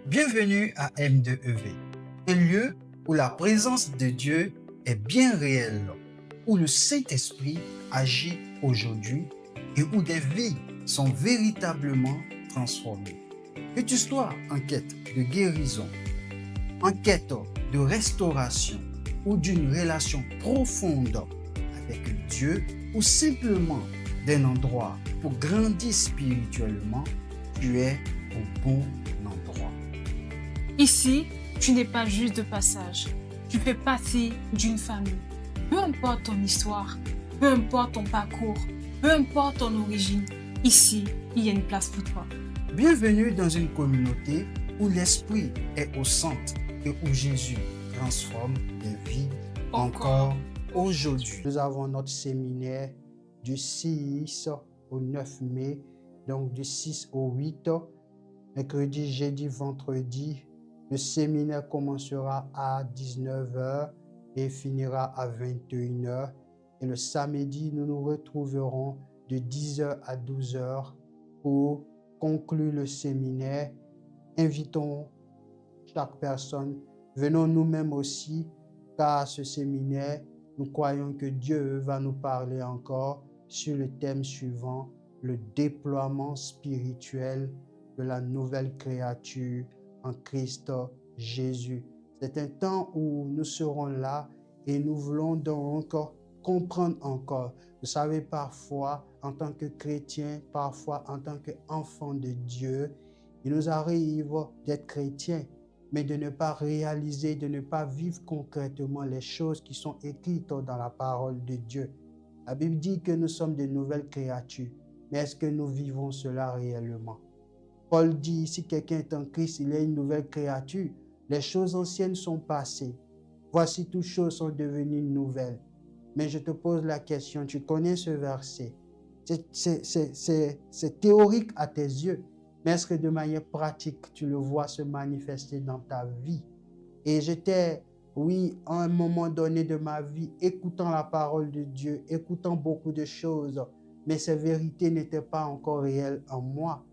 Bienvenue à M2EV, un lieu où la présence de Dieu est bien réelle, où le Saint-Esprit agit aujourd'hui et où des vies sont véritablement transformées. Que tu sois en quête de guérison, en quête de restauration ou d'une relation profonde avec Dieu ou simplement d'un endroit pour grandir spirituellement, tu es au bon endroit. Ici, tu n'es pas juste de passage. Tu fais partie d'une famille. Peu importe ton histoire, peu importe ton parcours, peu importe ton origine, ici, il y a une place pour toi. Bienvenue dans une communauté où l'Esprit est au centre et où Jésus transforme des vies encore aujourd'hui. Nous avons notre séminaire du 6 au 9 mai, donc du 6 au 8, mercredi, jeudi, vendredi. Le séminaire commencera à 19h et finira à 21h. Et le samedi, nous nous retrouverons de 10h à 12h pour conclure le séminaire. Invitons chaque personne. Venons nous-mêmes aussi, car à ce séminaire, nous croyons que Dieu va nous parler encore sur le thème suivant, le déploiement spirituel de la nouvelle créature en Christ Jésus. C'est un temps où nous serons là et nous voulons donc comprendre encore. Vous savez, parfois, en tant que chrétien, parfois en tant qu'enfant de Dieu, il nous arrive d'être chrétiens, mais de ne pas réaliser, de ne pas vivre concrètement les choses qui sont écrites dans la parole de Dieu. La Bible dit que nous sommes de nouvelles créatures, mais est-ce que nous vivons cela réellement? Paul dit, si quelqu'un est en Christ, il est une nouvelle créature. Les choses anciennes sont passées. Voici, toutes choses sont devenues nouvelles. Mais je te pose la question, tu connais ce verset? C'est théorique à tes yeux, mais est-ce que de manière pratique, tu le vois se manifester dans ta vie? Et j'étais, oui, à un moment donné de ma vie, écoutant la parole de Dieu, écoutant beaucoup de choses, mais ces vérités n'étaient pas encore réelles en moi.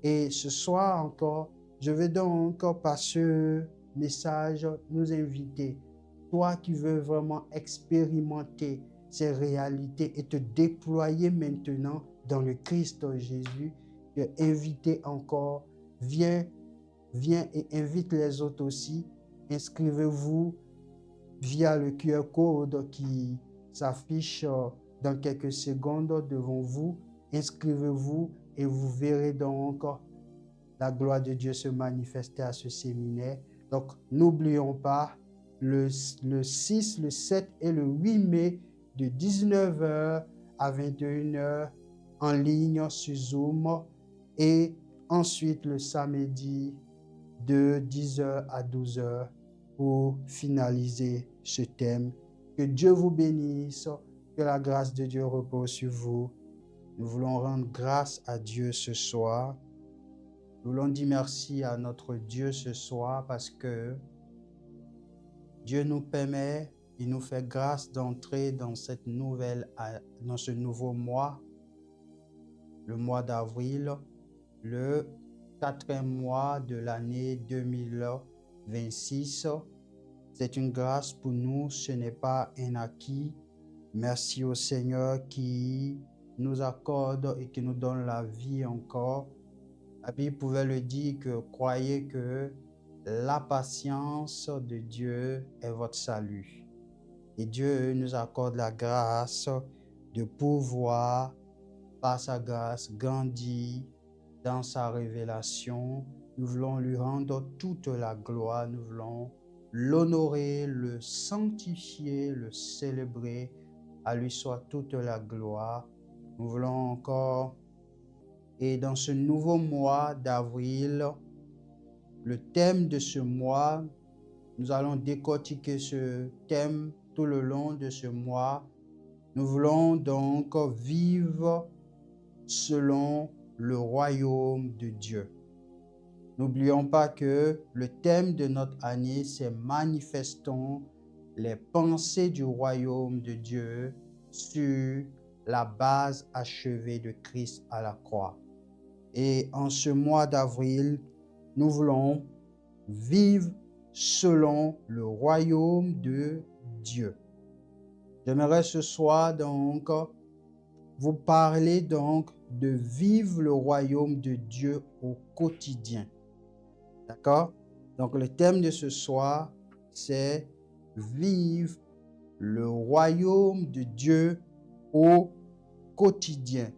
Et ce soir encore, je vais donc par ce message nous inviter, toi qui veux vraiment expérimenter ces réalités et te déployer maintenant dans le Christ Jésus, inviter encore, viens et invite les autres aussi. Inscrivez-vous via le QR code qui s'affiche dans quelques secondes devant vous. Inscrivez-vous et vous verrez donc la gloire de Dieu se manifester à ce séminaire. Donc, n'oublions pas, le 6, le 7 et le 8 mai de 19h à 21h en ligne sur Zoom et ensuite le samedi de 10h à 12h pour finaliser ce thème. Que Dieu vous bénisse, que la grâce de Dieu repose sur vous. Nous voulons rendre grâce à Dieu ce soir. Nous voulons dire merci à notre Dieu ce soir parce que Dieu nous permet, il nous fait grâce d'entrer dans ce nouveau mois, le mois d'avril, le 4e mois de l'année 2026. C'est une grâce pour nous, ce n'est pas un acquis. Merci au Seigneur qui nous accorde et qui nous donne la vie encore. La Bible pouvait le dire que croyez que la patience de Dieu est votre salut. Et Dieu nous accorde la grâce de pouvoir, par sa grâce, grandir dans sa révélation. Nous voulons lui rendre toute la gloire. Nous voulons l'honorer, le sanctifier, le célébrer. À lui soit toute la gloire. Nous voulons encore, et dans ce nouveau mois d'avril, le thème de ce mois, nous allons décortiquer ce thème tout le long de ce mois. Nous voulons donc vivre selon le royaume de Dieu. N'oublions pas que le thème de notre année, c'est manifestons les pensées du royaume de Dieu sur la base achevée de Christ à la croix. Et en ce mois d'avril, nous voulons vivre selon le royaume de Dieu. J'aimerais ce soir donc vous parler donc de vivre le royaume de Dieu au quotidien. D'accord? Donc le thème de ce soir, c'est vivre le royaume de Dieu au quotidien.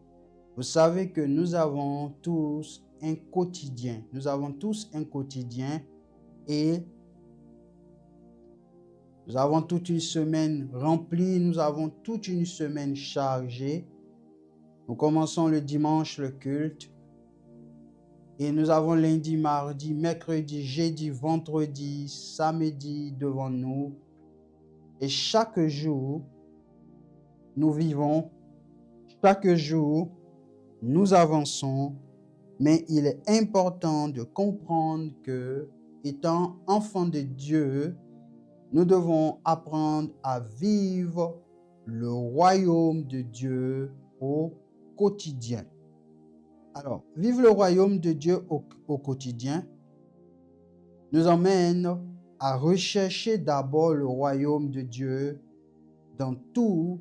Vous savez que nous avons tous un quotidien. Nous avons tous un quotidien et nous avons toute une semaine remplie, nous avons toute une semaine chargée. Nous commençons le dimanche le culte et nous avons lundi, mardi, mercredi, jeudi, vendredi, samedi devant nous. Et chaque jour, nous vivons, chaque jour, nous avançons, mais il est important de comprendre que, étant enfants de Dieu, nous devons apprendre à vivre le royaume de Dieu au quotidien. Alors, vivre le royaume de Dieu au quotidien nous emmène à rechercher d'abord le royaume de Dieu dans tous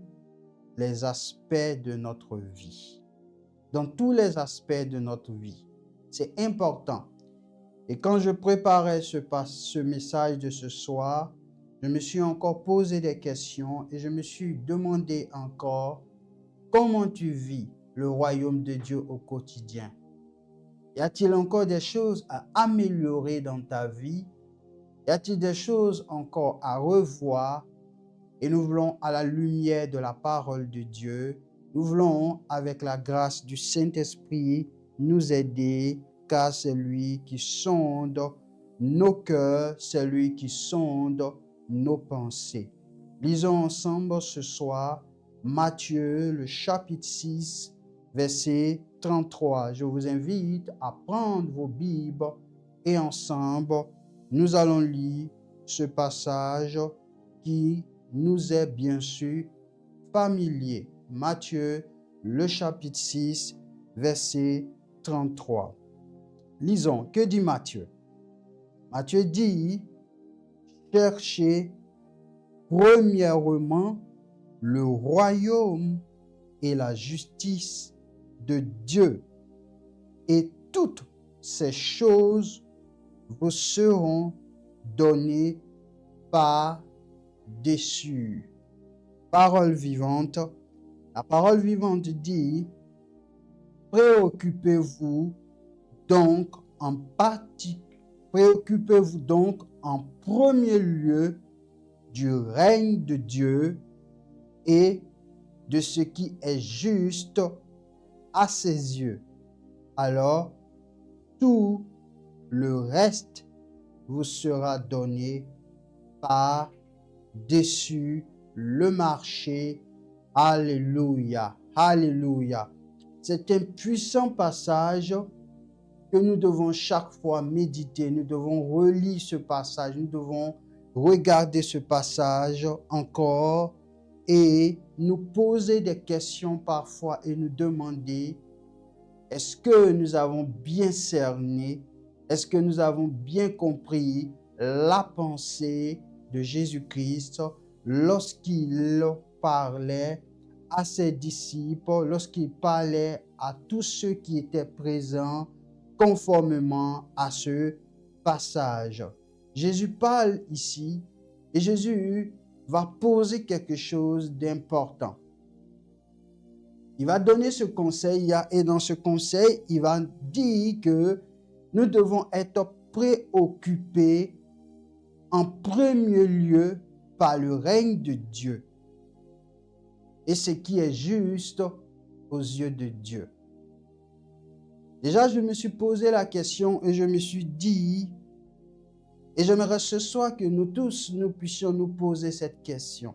les aspects de notre vie. Dans tous les aspects de notre vie. C'est important. Et quand je préparais ce message de ce soir, je me suis encore posé des questions et je me suis demandé encore comment tu vis le royaume de Dieu au quotidien. Y a-t-il encore des choses à améliorer dans ta vie? Y a-t-il des choses encore à revoir? Et nous voulons, à la lumière de la parole de Dieu, nous voulons, avec la grâce du Saint-Esprit, nous aider, car c'est lui qui sonde nos cœurs, c'est lui qui sonde nos pensées. Lisons ensemble ce soir Matthieu, le chapitre 6, verset 33. Je vous invite à prendre vos Bibles et ensemble, nous allons lire ce passage qui nous est bien sûr familier. Matthieu, le chapitre 6, verset 33. Lisons, que dit Matthieu? Matthieu dit, cherchez premièrement le royaume et la justice de Dieu, et toutes ces choses vous seront données par-dessus. Parole vivante. La parole vivante dit, préoccupez-vous donc en premier lieu du règne de Dieu et de ce qui est juste à ses yeux. Alors, tout le reste vous sera donné par-dessus le marché. Alléluia, alléluia. C'est un puissant passage que nous devons chaque fois méditer. Nous devons relire ce passage, nous devons regarder ce passage encore et nous poser des questions parfois et nous demander, est-ce que nous avons bien cerné, est-ce que nous avons bien compris la pensée de Jésus-Christ lorsqu'il parlait à ses disciples, lorsqu'il parlait à tous ceux qui étaient présents conformément à ce passage. Jésus parle ici et Jésus va poser quelque chose d'important. Il va donner ce conseil et dans ce conseil, il va dire que nous devons être préoccupés en premier lieu par le règne de Dieu et ce qui est juste aux yeux de Dieu. Déjà, je me suis posé la question et je me suis dit, et j'aimerais ce soir que nous tous, nous puissions nous poser cette question.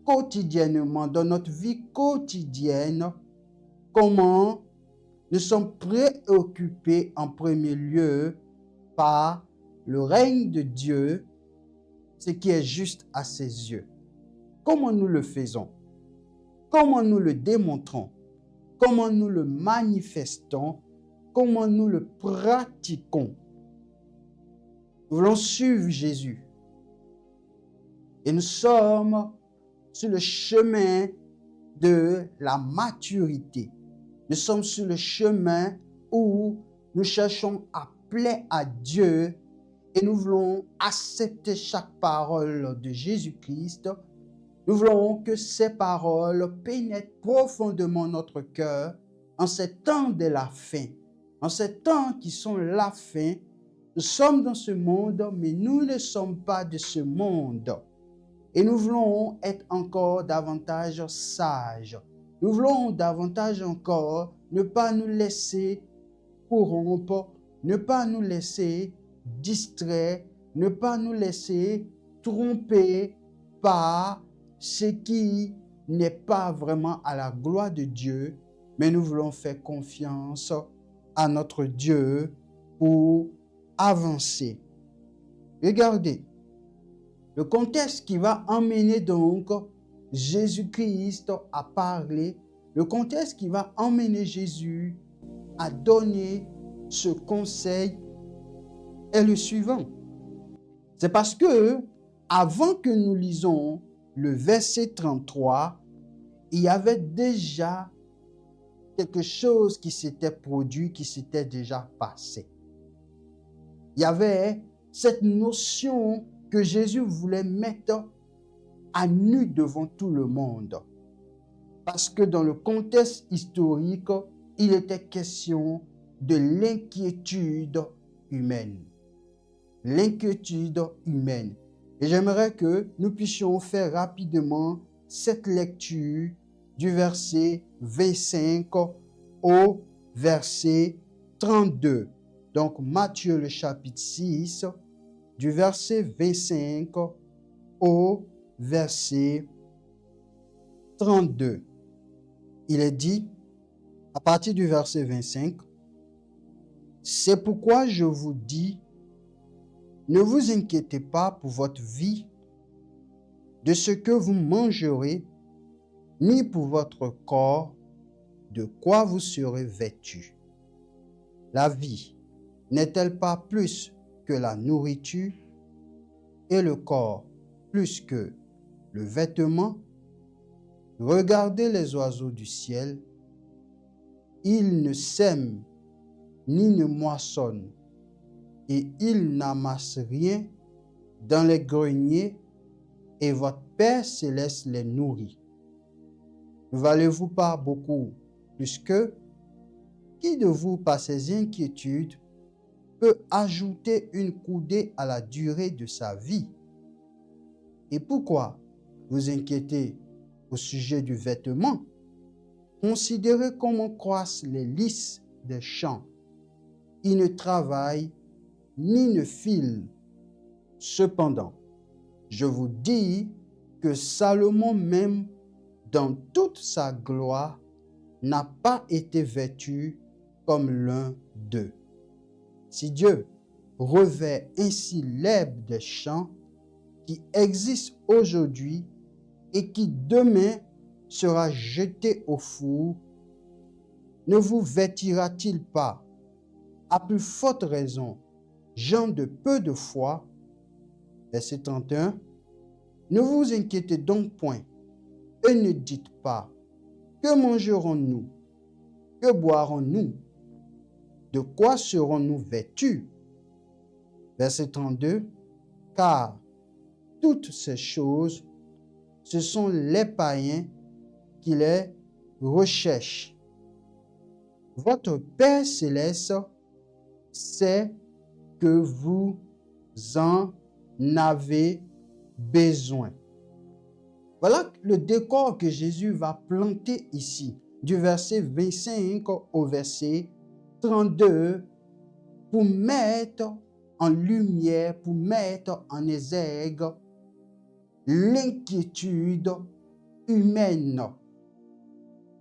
Quotidiennement, dans notre vie quotidienne, comment nous sommes préoccupés en premier lieu par le règne de Dieu, ce qui est juste à ses yeux. Comment nous le faisons? Comment nous le démontrons? Comment nous le manifestons? Comment nous le pratiquons? Nous voulons suivre Jésus. Et nous sommes sur le chemin de la maturité. Nous sommes sur le chemin où nous cherchons à plaire à Dieu et nous voulons accepter chaque parole de Jésus-Christ. Nous voulons que ces paroles pénètrent profondément notre cœur en ces temps de la fin. En ces temps qui sont la fin, nous sommes dans ce monde, mais nous ne sommes pas de ce monde. Et nous voulons être encore davantage sages. Nous voulons davantage encore ne pas nous laisser corrompre, ne pas nous laisser distraire, ne pas nous laisser tromper par ce qui n'est pas vraiment à la gloire de Dieu, mais nous voulons faire confiance à notre Dieu pour avancer. Regardez, le contexte qui va emmener donc Jésus-Christ à parler, le contexte qui va emmener Jésus à donner ce conseil est le suivant. C'est parce que avant que nous lisons le verset 33, il y avait déjà quelque chose qui s'était produit, qui s'était déjà passé. Il y avait cette notion que Jésus voulait mettre à nu devant tout le monde. Parce que dans le contexte historique, il était question de l'inquiétude humaine. L'inquiétude humaine. Et j'aimerais que nous puissions faire rapidement cette lecture du verset 25 au verset 32. Donc Matthieu le chapitre 6, du verset 25 au verset 32. Il est dit, à partir du verset 25, « C'est pourquoi je vous dis, ne vous inquiétez pas pour votre vie, de ce que vous mangerez, ni pour votre corps, de quoi vous serez vêtus. La vie n'est-elle pas plus que la nourriture, et le corps plus que le vêtement? Regardez les oiseaux du ciel, ils ne sèment ni ne moissonnent, et ils n'amassent rien dans les greniers, et votre Père céleste les nourrit. Ne valez-vous pas beaucoup plus qu'eux? Qui de vous, par ses inquiétudes, peut ajouter une coudée à la durée de sa vie? Et pourquoi vous inquiétez au sujet du vêtement? Considérez comment croissent les lys des champs. Ils ne travaillent ni ne filent. Cependant, je vous dis que Salomon même, dans toute sa gloire, n'a pas été vêtu comme l'un d'eux. Si Dieu revêt ainsi l'herbe des champs qui existe aujourd'hui et qui demain sera jetée au four, ne vous vêtira-t-il pas, à plus forte raison, gens de peu de foi? Verset 31. Ne vous inquiétez donc point et ne dites pas, que mangerons-nous? Que boirons-nous? De quoi serons-nous vêtus? Verset 32. Car toutes ces choses, ce sont les païens qui les recherchent. Votre Père céleste sait que vous en avez besoin. Voilà le décor que Jésus va planter ici, du verset 25 au verset 32, pour mettre en lumière, pour mettre en exergue l'inquiétude humaine.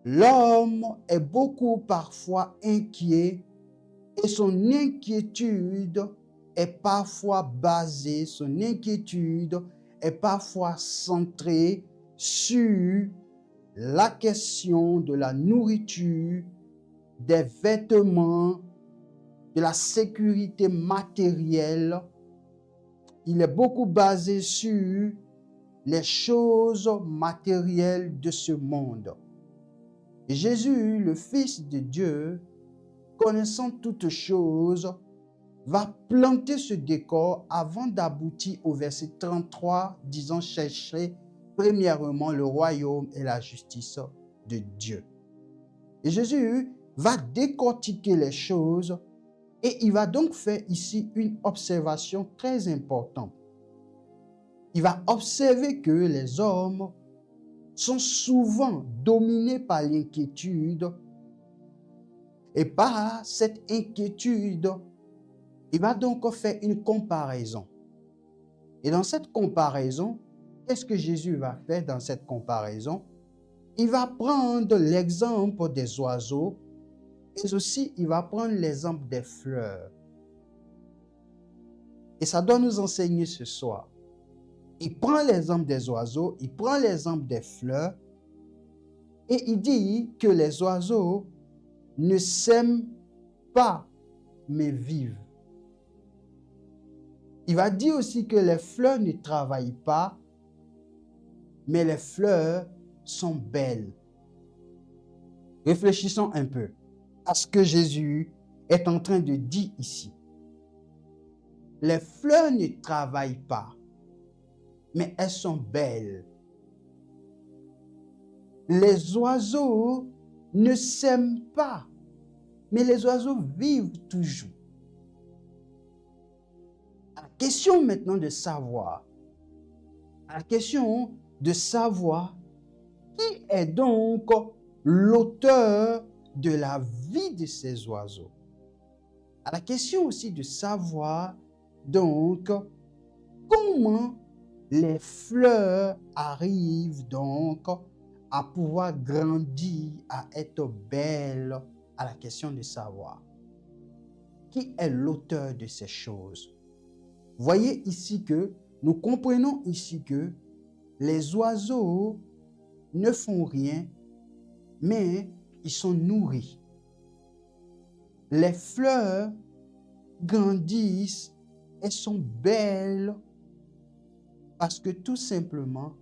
L'homme est beaucoup parfois inquiet et son inquiétude est parfois basée, son inquiétude est parfois centrée sur la question de la nourriture, des vêtements, de la sécurité matérielle, il est beaucoup basé sur les choses matérielles de ce monde. Et Jésus, le Fils de Dieu, connaissant toutes choses, va planter ce décor avant d'aboutir au verset 33, disant « Cherchez premièrement le royaume et la justice de Dieu ». Et Jésus va décortiquer les choses et il va donc faire ici une observation très importante. Il va observer que les hommes sont souvent dominés par l'inquiétude et par cette inquiétude, il va donc faire une comparaison. Et dans cette comparaison, qu'est-ce que Jésus va faire dans cette comparaison? Il va prendre l'exemple des oiseaux et aussi il va prendre l'exemple des fleurs. Et ça doit nous enseigner ce soir. Il prend l'exemple des oiseaux, il prend l'exemple des fleurs et il dit que les oiseaux ne sèment pas mais vivent. Il va dire aussi que les fleurs ne travaillent pas, mais les fleurs sont belles. Réfléchissons un peu à ce que Jésus est en train de dire ici. Les fleurs ne travaillent pas, mais elles sont belles. Les oiseaux ne sèment pas, mais les oiseaux vivent toujours. La question maintenant de savoir, qui est donc l'auteur de la vie de ces oiseaux? À la question aussi de savoir donc comment les fleurs arrivent donc à pouvoir grandir, à être belles, à la question de savoir qui est l'auteur de ces choses. Voyez ici que nous comprenons ici que les oiseaux ne font rien, mais ils sont nourris. Les fleurs grandissent et sont belles parce que tout simplement,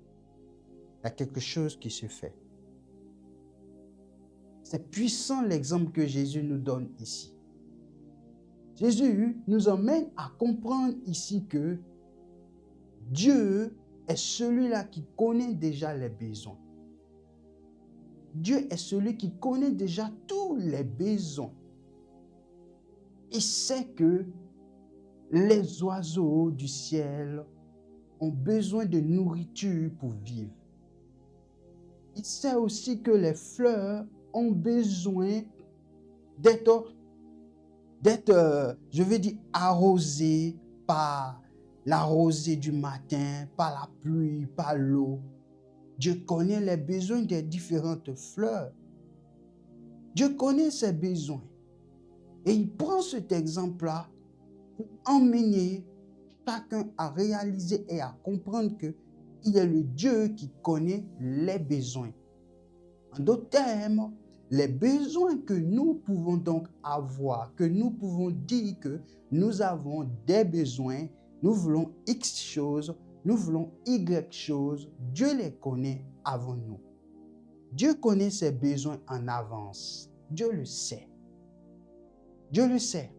il y a quelque chose qui se fait. C'est puissant l'exemple que Jésus nous donne ici. Jésus nous emmène à comprendre ici que Dieu est celui-là qui connaît déjà les besoins. Dieu est celui qui connaît déjà tous les besoins. Il sait que les oiseaux du ciel ont besoin de nourriture pour vivre. Il sait aussi que les fleurs ont besoin d'être, arrosées par la rosée du matin, par la pluie, par l'eau. Dieu connaît les besoins des différentes fleurs. Dieu connaît ses besoins. Et il prend cet exemple-là pour emmener chacun à réaliser et à comprendre qu'il est le Dieu qui connaît les besoins. En d'autres termes, les besoins que nous pouvons donc avoir, que nous pouvons dire que nous avons des besoins, nous voulons X choses, nous voulons Y choses, Dieu les connaît avant nous. Dieu connaît ses besoins en avance. Dieu le sait. Dieu le sait.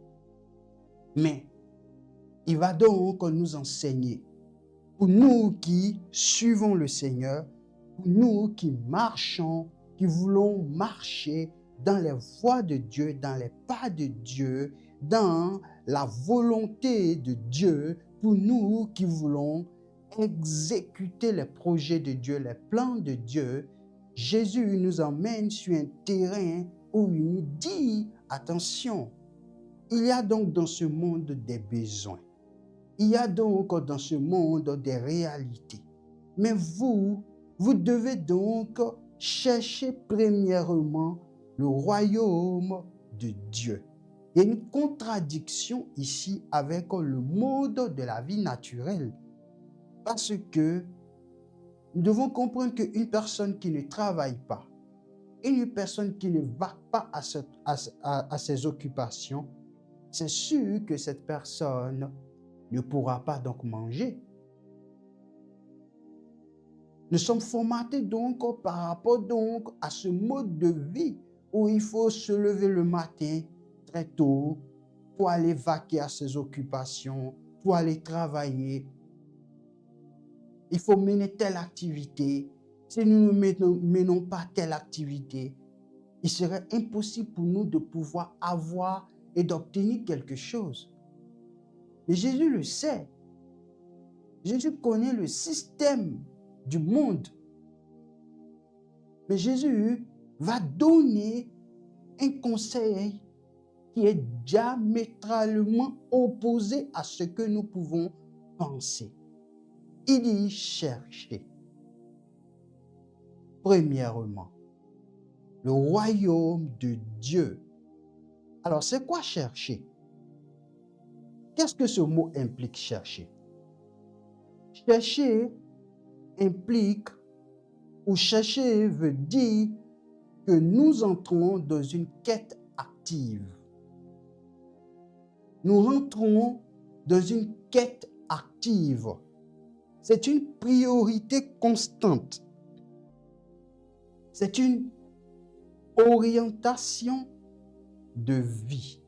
Mais il va donc nous enseigner. Pour nous qui suivons le Seigneur, pour nous qui marchons, qui voulons marcher dans les voies de Dieu, dans les pas de Dieu, dans la volonté de Dieu, pour nous qui voulons exécuter les projets de Dieu, les plans de Dieu, Jésus nous emmène sur un terrain où il nous dit, attention, il y a donc dans ce monde des besoins. Il y a donc dans ce monde des réalités. Mais vous devez donc chercher premièrement le royaume de Dieu. Il y a une contradiction ici avec le mode de la vie naturelle. Parce que nous devons comprendre qu'une personne qui ne travaille pas, une personne qui ne va pas à ses occupations, c'est sûr que cette personne ne pourra pas donc manger. Nous sommes formatés donc par rapport donc à ce mode de vie où il faut se lever le matin très tôt pour aller vaquer à ses occupations, pour aller travailler. Il faut mener telle activité. Si nous ne menons pas telle activité, il serait impossible pour nous de pouvoir avoir et d'obtenir quelque chose. Mais Jésus le sait. Jésus connaît le système du monde. Mais Jésus va donner un conseil qui est diamétralement opposé à ce que nous pouvons penser. Il dit chercher. Premièrement, le royaume de Dieu. Alors, c'est quoi chercher? Qu'est-ce que ce mot implique chercher? Chercher implique ou chercher veut dire que nous entrons dans une quête active. Nous rentrons dans une quête active. C'est une priorité constante. C'est une orientation de vie.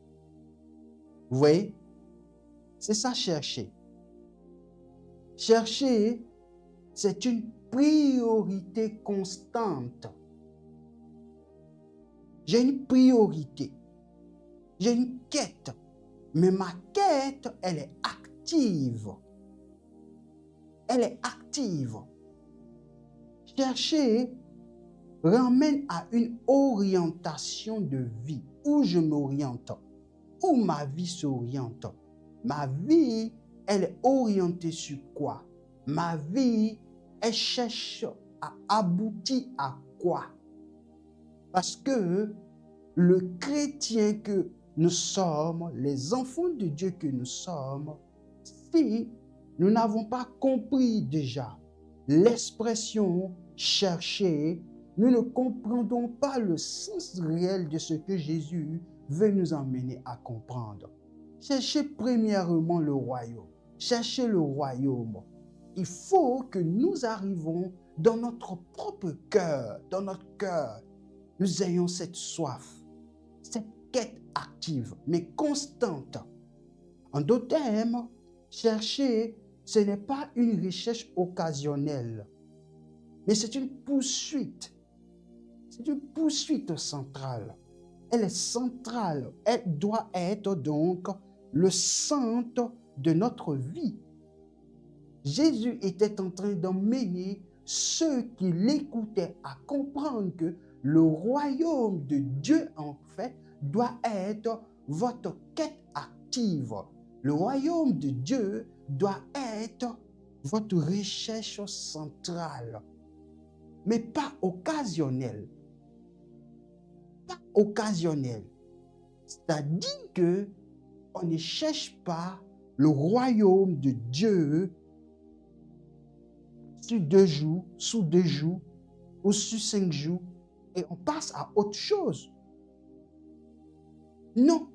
Vous voyez? C'est ça chercher. Chercher, c'est une priorité constante. J'ai une priorité. J'ai une quête. Mais ma quête, elle est active. Elle est active. Chercher ramène à une orientation de vie. Où je m'oriente. Où ma vie s'oriente. Ma vie, elle est orientée sur quoi? Ma vie, elle cherche à aboutir à quoi? Parce que le chrétien que nous sommes, les enfants de Dieu que nous sommes, si nous n'avons pas compris déjà l'expression chercher, nous ne comprendrons pas le sens réel de ce que Jésus veut nous emmener à comprendre. Cherchez premièrement le royaume. Cherchez le royaume. Il faut que nous arrivons dans notre propre cœur, dans notre cœur, nous ayons cette soif, cette quête active, mais constante. En d'autres termes, chercher, ce n'est pas une recherche occasionnelle, mais c'est une poursuite. C'est une poursuite centrale. Elle est centrale. Elle doit être donc le centre de notre vie. Jésus était en train d'emmener ceux qui l'écoutaient à comprendre que le royaume de Dieu, en fait, doit être votre quête active. Le royaume de Dieu doit être votre recherche centrale, mais pas occasionnelle. Pas occasionnelle. C'est-à-dire que on ne cherche pas le royaume de Dieu sur 2 jours, sous 2 jours, ou sur 5 jours, et on passe à autre chose. Non.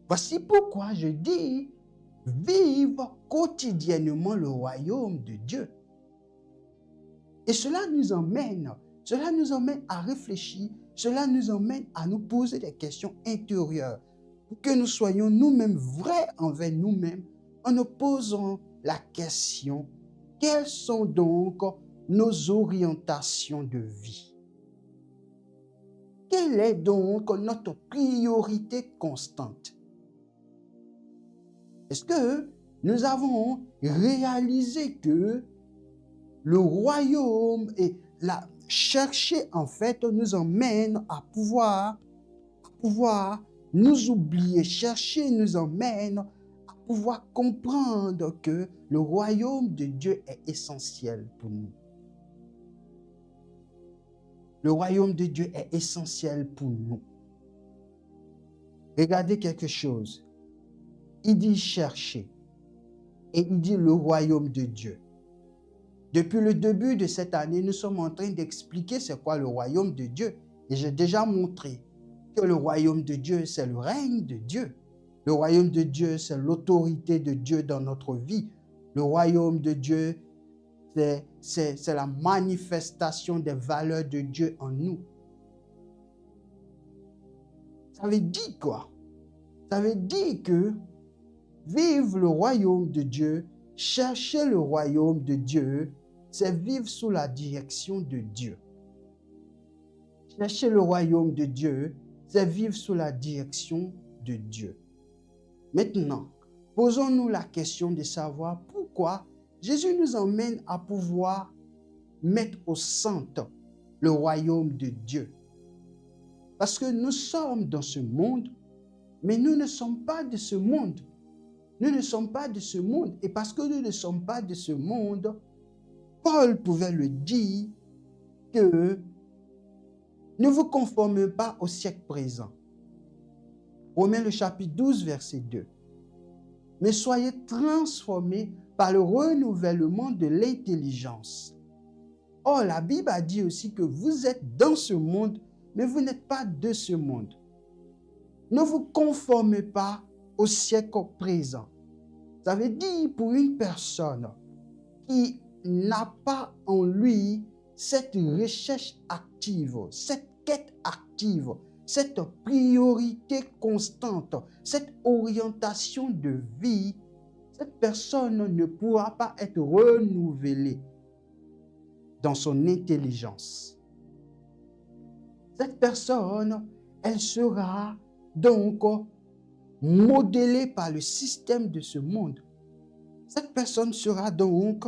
Voici pourquoi je dis, vivre quotidiennement le royaume de Dieu. Et cela nous emmène à réfléchir, cela nous emmène à nous poser des questions intérieures, pour que nous soyons nous-mêmes vrais envers nous-mêmes, en nous posant la question, quelles sont donc nos orientations de vie? Quelle est donc notre priorité constante? Est-ce que nous avons réalisé que le royaume et la chercher en fait nous emmène à pouvoir nous oublier, chercher nous emmène à pouvoir comprendre que le royaume de Dieu est essentiel pour nous. Le royaume de Dieu est essentiel pour nous. Regardez quelque chose. Il dit chercher et il dit le royaume de Dieu. Depuis le début de cette année, nous sommes en train d'expliquer c'est quoi le royaume de Dieu. Et j'ai déjà montré que le royaume de Dieu, c'est le règne de Dieu. Le royaume de Dieu, c'est l'autorité de Dieu dans notre vie. Le royaume de Dieu, c'est la manifestation des valeurs de Dieu en nous. Ça veut dire quoi? Ça veut dire que vivre le royaume de Dieu, chercher le royaume de Dieu, c'est vivre sous la direction de Dieu. Chercher le royaume de Dieu, c'est vivre sous la direction de Dieu. Maintenant, posons-nous la question de savoir pourquoi Jésus nous emmène à pouvoir mettre au centre le royaume de Dieu. Parce que nous sommes dans ce monde, mais nous ne sommes pas de ce monde. Nous ne sommes pas de ce monde. Et parce que nous ne sommes pas de ce monde, Paul pouvait le dire que ne vous conformez pas au siècle présent. Romains le chapitre 12, verset 2. Mais soyez transformés par le renouvellement de l'intelligence. Or, la Bible a dit aussi que vous êtes dans ce monde, mais vous n'êtes pas de ce monde. Ne vous conformez pas au siècle présent. Ça veut dire pour une personne qui n'a pas en lui cette recherche active, cette quête active, cette priorité constante, cette orientation de vie, cette personne ne pourra pas être renouvelée dans son intelligence. Cette personne, elle sera donc modelée par le système de ce monde. Cette personne sera donc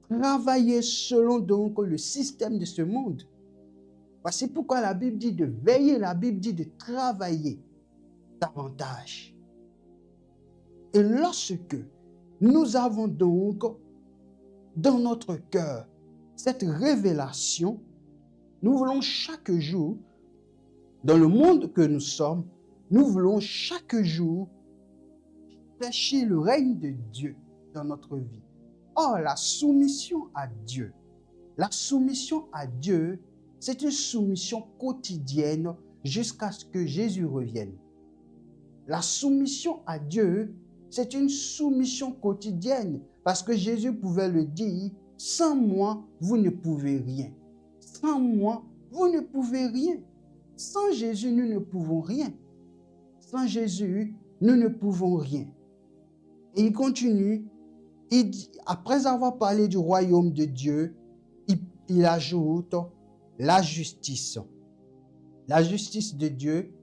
travailler selon donc le système de ce monde. Voici pourquoi la Bible dit de veiller, la Bible dit de travailler davantage. Et lorsque nous avons donc dans notre cœur cette révélation, nous voulons chaque jour, dans le monde que nous sommes, nous voulons chaque jour chercher le règne de Dieu dans notre vie. Or, la soumission à Dieu, c'est une soumission quotidienne jusqu'à ce que Jésus revienne. La soumission à Dieu, c'est une soumission quotidienne parce que Jésus pouvait le dire, sans moi, vous ne pouvez rien. Sans moi, vous ne pouvez rien. Sans Jésus, nous ne pouvons rien. Sans Jésus, nous ne pouvons rien. Et il continue, il dit, après avoir parlé du royaume de Dieu, il ajoute la justice. La justice de Dieu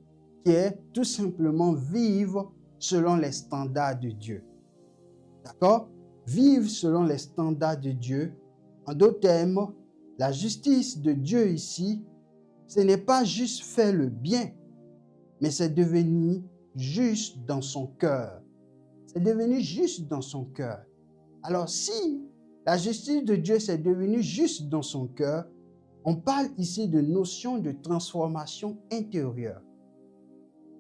qui est tout simplement vivre selon les standards de Dieu. D'accord? Vivre selon les standards de Dieu. En d'autres termes, la justice de Dieu ici, ce n'est pas juste faire le bien, mais c'est devenir juste dans son cœur. C'est devenu juste dans son cœur. Alors si la justice de Dieu c'est devenu juste dans son cœur, on parle ici de notion de transformation intérieure.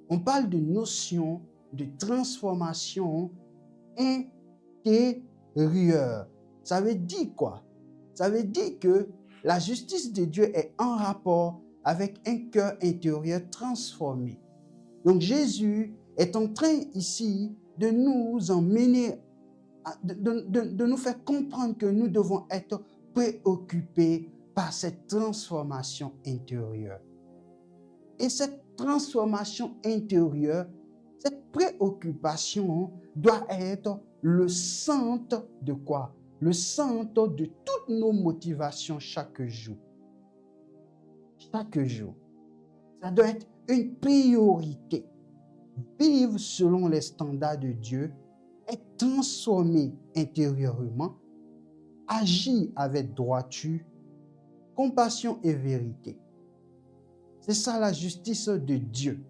On parle de notion de transformation intérieure. Ça veut dire quoi? Ça veut dire que la justice de Dieu est en rapport avec un cœur intérieur transformé. Donc Jésus est en train ici de nous emmener, de nous faire comprendre que nous devons être préoccupés par cette transformation intérieure. Et cette transformation intérieure, cette préoccupation doit être le centre de quoi? Le centre de toutes nos motivations chaque jour. Chaque jour. Ça doit être une priorité. Vivre selon les standards de Dieu, être transformé intérieurement, agir avec droiture, compassion et vérité. C'est ça la justice de Dieu.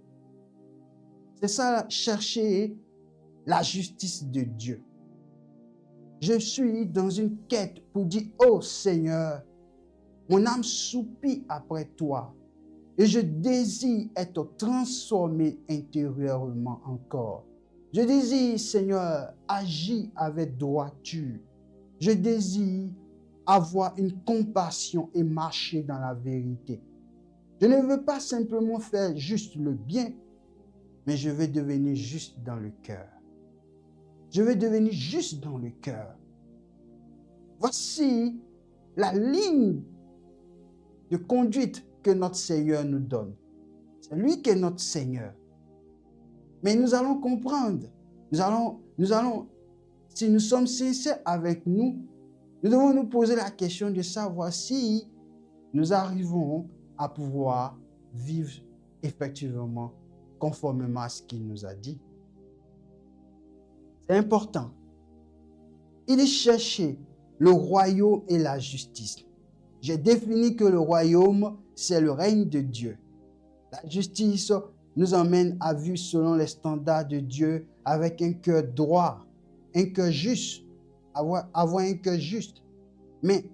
C'est ça chercher la justice de Dieu. Je suis dans une quête pour dire, oh Seigneur, mon âme soupire après toi et je désire être transformé intérieurement encore. Je désire, Seigneur, agir avec droiture. Je désire avoir une compassion et marcher dans la vérité. Je ne veux pas simplement faire juste le bien, mais je vais devenir juste dans le cœur. Je vais devenir juste dans le cœur. Voici la ligne de conduite que notre Seigneur nous donne. C'est lui qui est notre Seigneur. Mais nous allons comprendre. Nous allons, si nous sommes sincères avec nous, nous devons nous poser la question de savoir si nous arrivons à pouvoir vivre effectivement conformément à ce qu'il nous a dit. C'est important. Il est cherché le royaume et la justice. J'ai défini que le royaume, c'est le règne de Dieu. La justice nous emmène à vivre selon les standards de Dieu avec un cœur droit, un cœur juste, avoir un cœur juste. Mais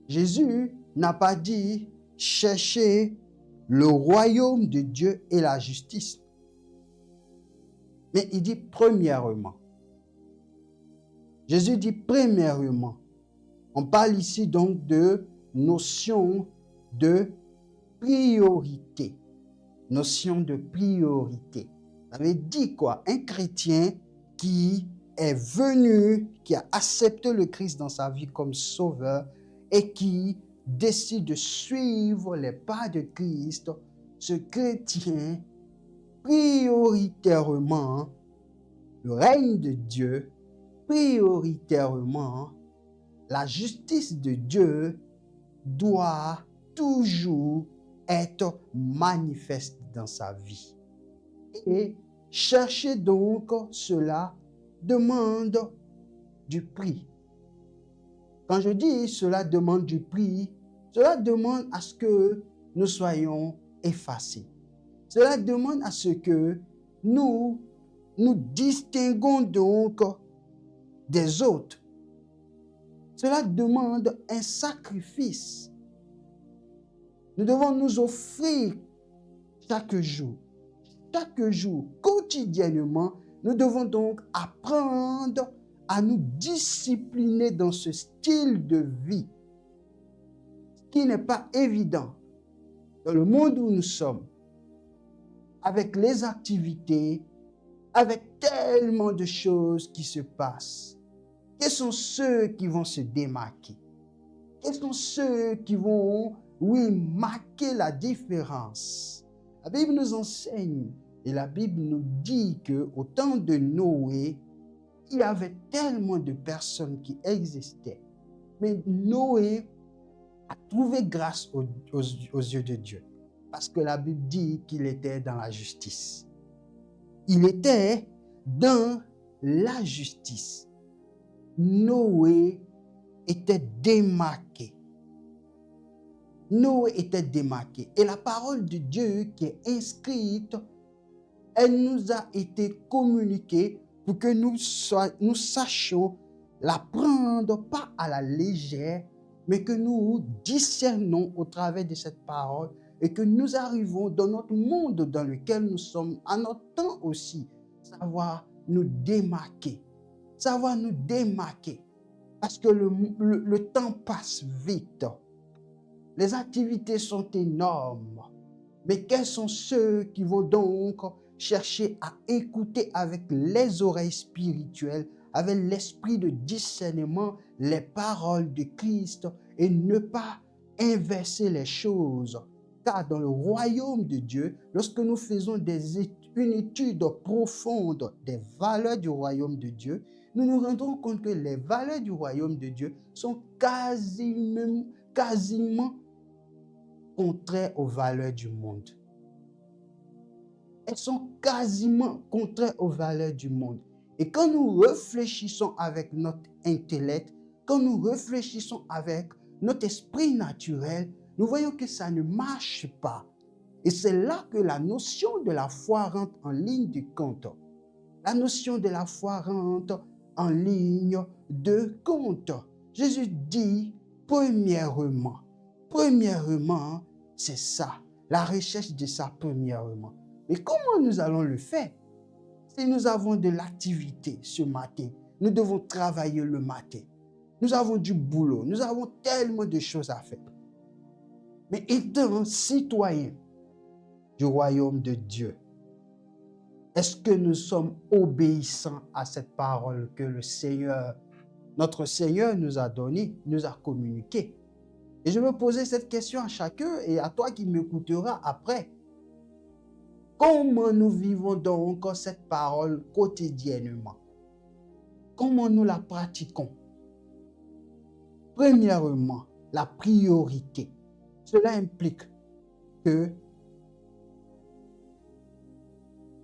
Jésus n'a pas dit chercher le royaume de Dieu et la justice. Mais il dit premièrement. Jésus dit premièrement. On parle ici donc de notion de priorité. Notion de priorité. Ça veut dire quoi? Un chrétien qui est venu, qui a accepté le Christ dans sa vie comme sauveur et qui décide de suivre les pas de Christ, ce chrétien, prioritairement, le règne de Dieu, prioritairement, la justice de Dieu doit toujours être manifeste dans sa vie. Et chercher donc cela demande du prix. Quand je dis cela demande du prix, cela demande à ce que nous soyons effacés. Cela demande à ce que nous distinguons donc des autres. Cela demande un sacrifice. Nous devons nous offrir chaque jour, quotidiennement. Nous devons donc apprendre à nous discipliner dans ce style de vie, ce qui n'est pas évident dans le monde où nous sommes, avec les activités, avec tellement de choses qui se passent. Quels sont ceux qui vont se démarquer? Quels sont ceux qui vont, marquer la différence? La Bible nous enseigne et la Bible nous dit qu'au temps de Noé, il y avait tellement de personnes qui existaient. Mais Noé a trouvé grâce aux yeux de Dieu. Parce que la Bible dit qu'il était dans la justice. Il était dans la justice. Noé était démarqué. Noé était démarqué. Et la parole de Dieu qui est inscrite, elle nous a été communiquée pour que nous sachions la prendre pas à la légère, mais que nous discernons au travers de cette parole et que nous arrivons dans notre monde dans lequel nous sommes, à notre temps aussi, savoir nous démarquer. Savoir nous démarquer. Parce que le temps passe vite. Les activités sont énormes. Mais quels sont ceux qui vont donc chercher à écouter avec les oreilles spirituelles, avec l'esprit de discernement, les paroles de Christ et ne pas inverser les choses? Car dans le royaume de Dieu, lorsque nous faisons une étude profonde des valeurs du royaume de Dieu, nous nous rendons compte que les valeurs du royaume de Dieu sont quasiment contraires aux valeurs du monde. Elles sont quasiment contraires aux valeurs du monde. Et quand nous réfléchissons avec notre intellect, quand nous réfléchissons avec notre esprit naturel, nous voyons que ça ne marche pas. Et c'est là que la notion de la foi rentre en ligne de compte. La notion de la foi rentre en ligne de compte. Jésus dit, premièrement, c'est ça, la recherche de ça premièrement. Mais comment nous allons le faire? Si nous avons de l'activité ce matin, nous devons travailler le matin. Nous avons du boulot, nous avons tellement de choses à faire. Mais étant citoyen du royaume de Dieu, Est-ce que nous sommes obéissants à cette parole que le Seigneur, notre Seigneur nous a donnée, nous a communiquée? Et je veux poser cette question à chacun et à toi qui m'écouteras après. Comment nous vivons donc cette parole quotidiennement? Comment nous la pratiquons? Premièrement, la priorité. Cela implique que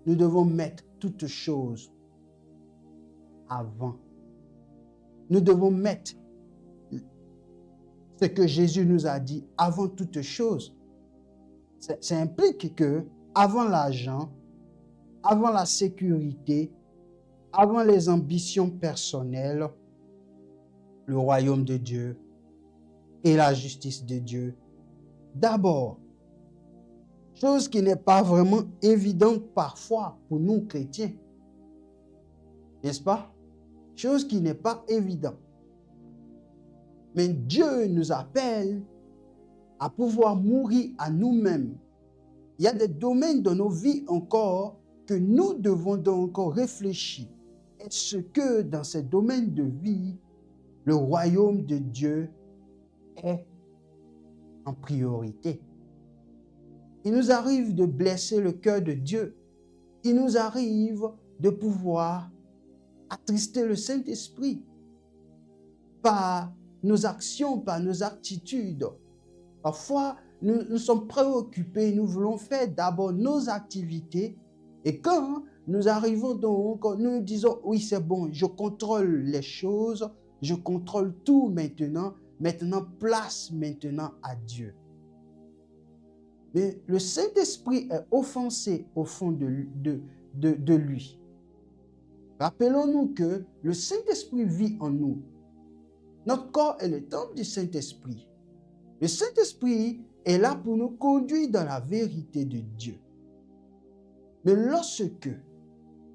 nous devons mettre toutes choses avant. Nous devons mettre ce que Jésus nous a dit avant toute chose. Ça implique que avant l'argent, avant la sécurité, avant les ambitions personnelles, le royaume de Dieu et la justice de Dieu, d'abord, chose qui n'est pas vraiment évidente parfois pour nous chrétiens, n'est-ce pas? Chose qui n'est pas évidente. Mais Dieu nous appelle à pouvoir mourir à nous-mêmes. Il y a des domaines de nos vies encore que nous devons donc réfléchir. Est-ce que dans ces domaines de vie, le royaume de Dieu est en priorité? Il nous arrive de blesser le cœur de Dieu. Il nous arrive de pouvoir attrister le Saint-Esprit par nos actions, par nos attitudes. Parfois, nous sommes préoccupés, nous voulons faire d'abord nos activités et quand nous arrivons donc, nous disons, oui c'est bon, je contrôle les choses, je contrôle tout maintenant, place maintenant à Dieu. Mais le Saint-Esprit est offensé au fond de lui. Rappelons-nous que le Saint-Esprit vit en nous. Notre corps est le temple du Saint-Esprit. Le Saint-Esprit est là pour nous conduire dans la vérité de Dieu. Mais lorsque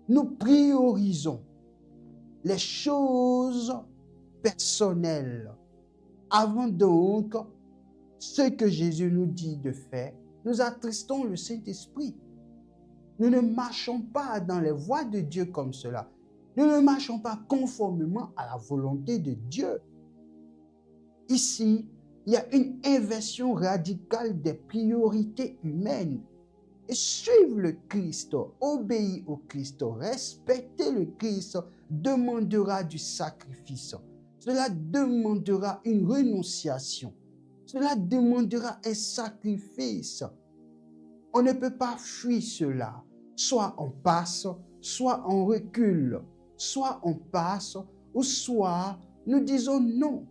nous priorisons les choses personnelles avant donc ce que Jésus nous dit de faire, nous attristons le Saint-Esprit. Nous ne marchons pas dans les voies de Dieu comme cela. Nous ne marchons pas conformément à la volonté de Dieu. Ici, il y a une inversion radicale des priorités humaines. Et suivre le Christ, obéir au Christ, respecter le Christ demandera du sacrifice. Cela demandera une renonciation. Cela demandera un sacrifice. On ne peut pas fuir cela. Soit on passe, soit on recule. Soit on passe, ou soit nous disons non.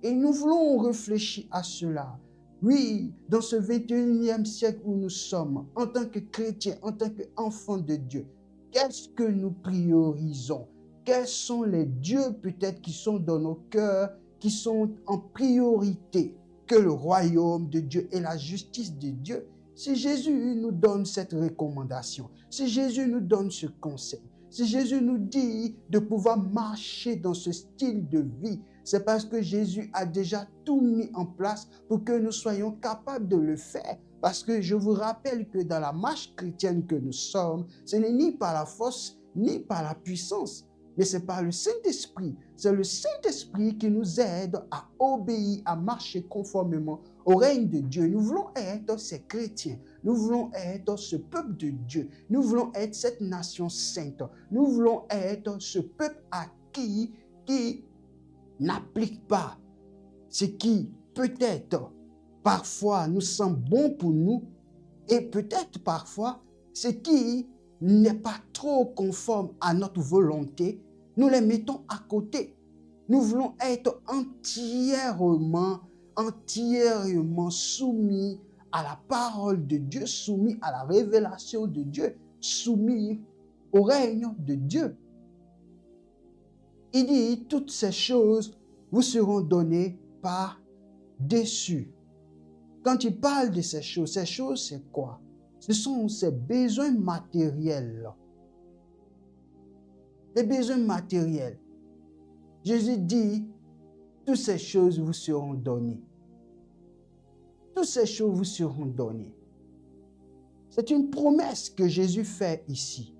Et nous voulons réfléchir à cela. Oui, dans ce 21e siècle où nous sommes, en tant que chrétiens, en tant qu'enfants de Dieu, qu'est-ce que nous priorisons? Quels sont les dieux peut-être qui sont dans nos cœurs, qui sont en priorité que le royaume de Dieu et la justice de Dieu? Si Jésus nous donne cette recommandation, si Jésus nous donne ce conseil, si Jésus nous dit de pouvoir marcher dans ce style de vie, c'est parce que Jésus a déjà tout mis en place pour que nous soyons capables de le faire. Parce que je vous rappelle que dans la marche chrétienne que nous sommes, ce n'est ni par la force, ni par la puissance, mais c'est par le Saint-Esprit. C'est le Saint-Esprit qui nous aide à obéir, à marcher conformément au règne de Dieu. Nous voulons être ces chrétiens. Nous voulons être ce peuple de Dieu. Nous voulons être cette nation sainte. Nous voulons être ce peuple à qui n'applique pas ce qui peut-être parfois nous semble bon pour nous et peut-être parfois ce qui n'est pas trop conforme à notre volonté, nous les mettons à côté. Nous voulons être entièrement soumis à la parole de Dieu, soumis à la révélation de Dieu, soumis au règne de Dieu. Il dit, toutes ces choses vous seront données par-dessus. Quand il parle de ces choses, c'est quoi? Ce sont ces besoins matériels. Les besoins matériels. Jésus dit, toutes ces choses vous seront données. Toutes ces choses vous seront données. C'est une promesse que Jésus fait ici.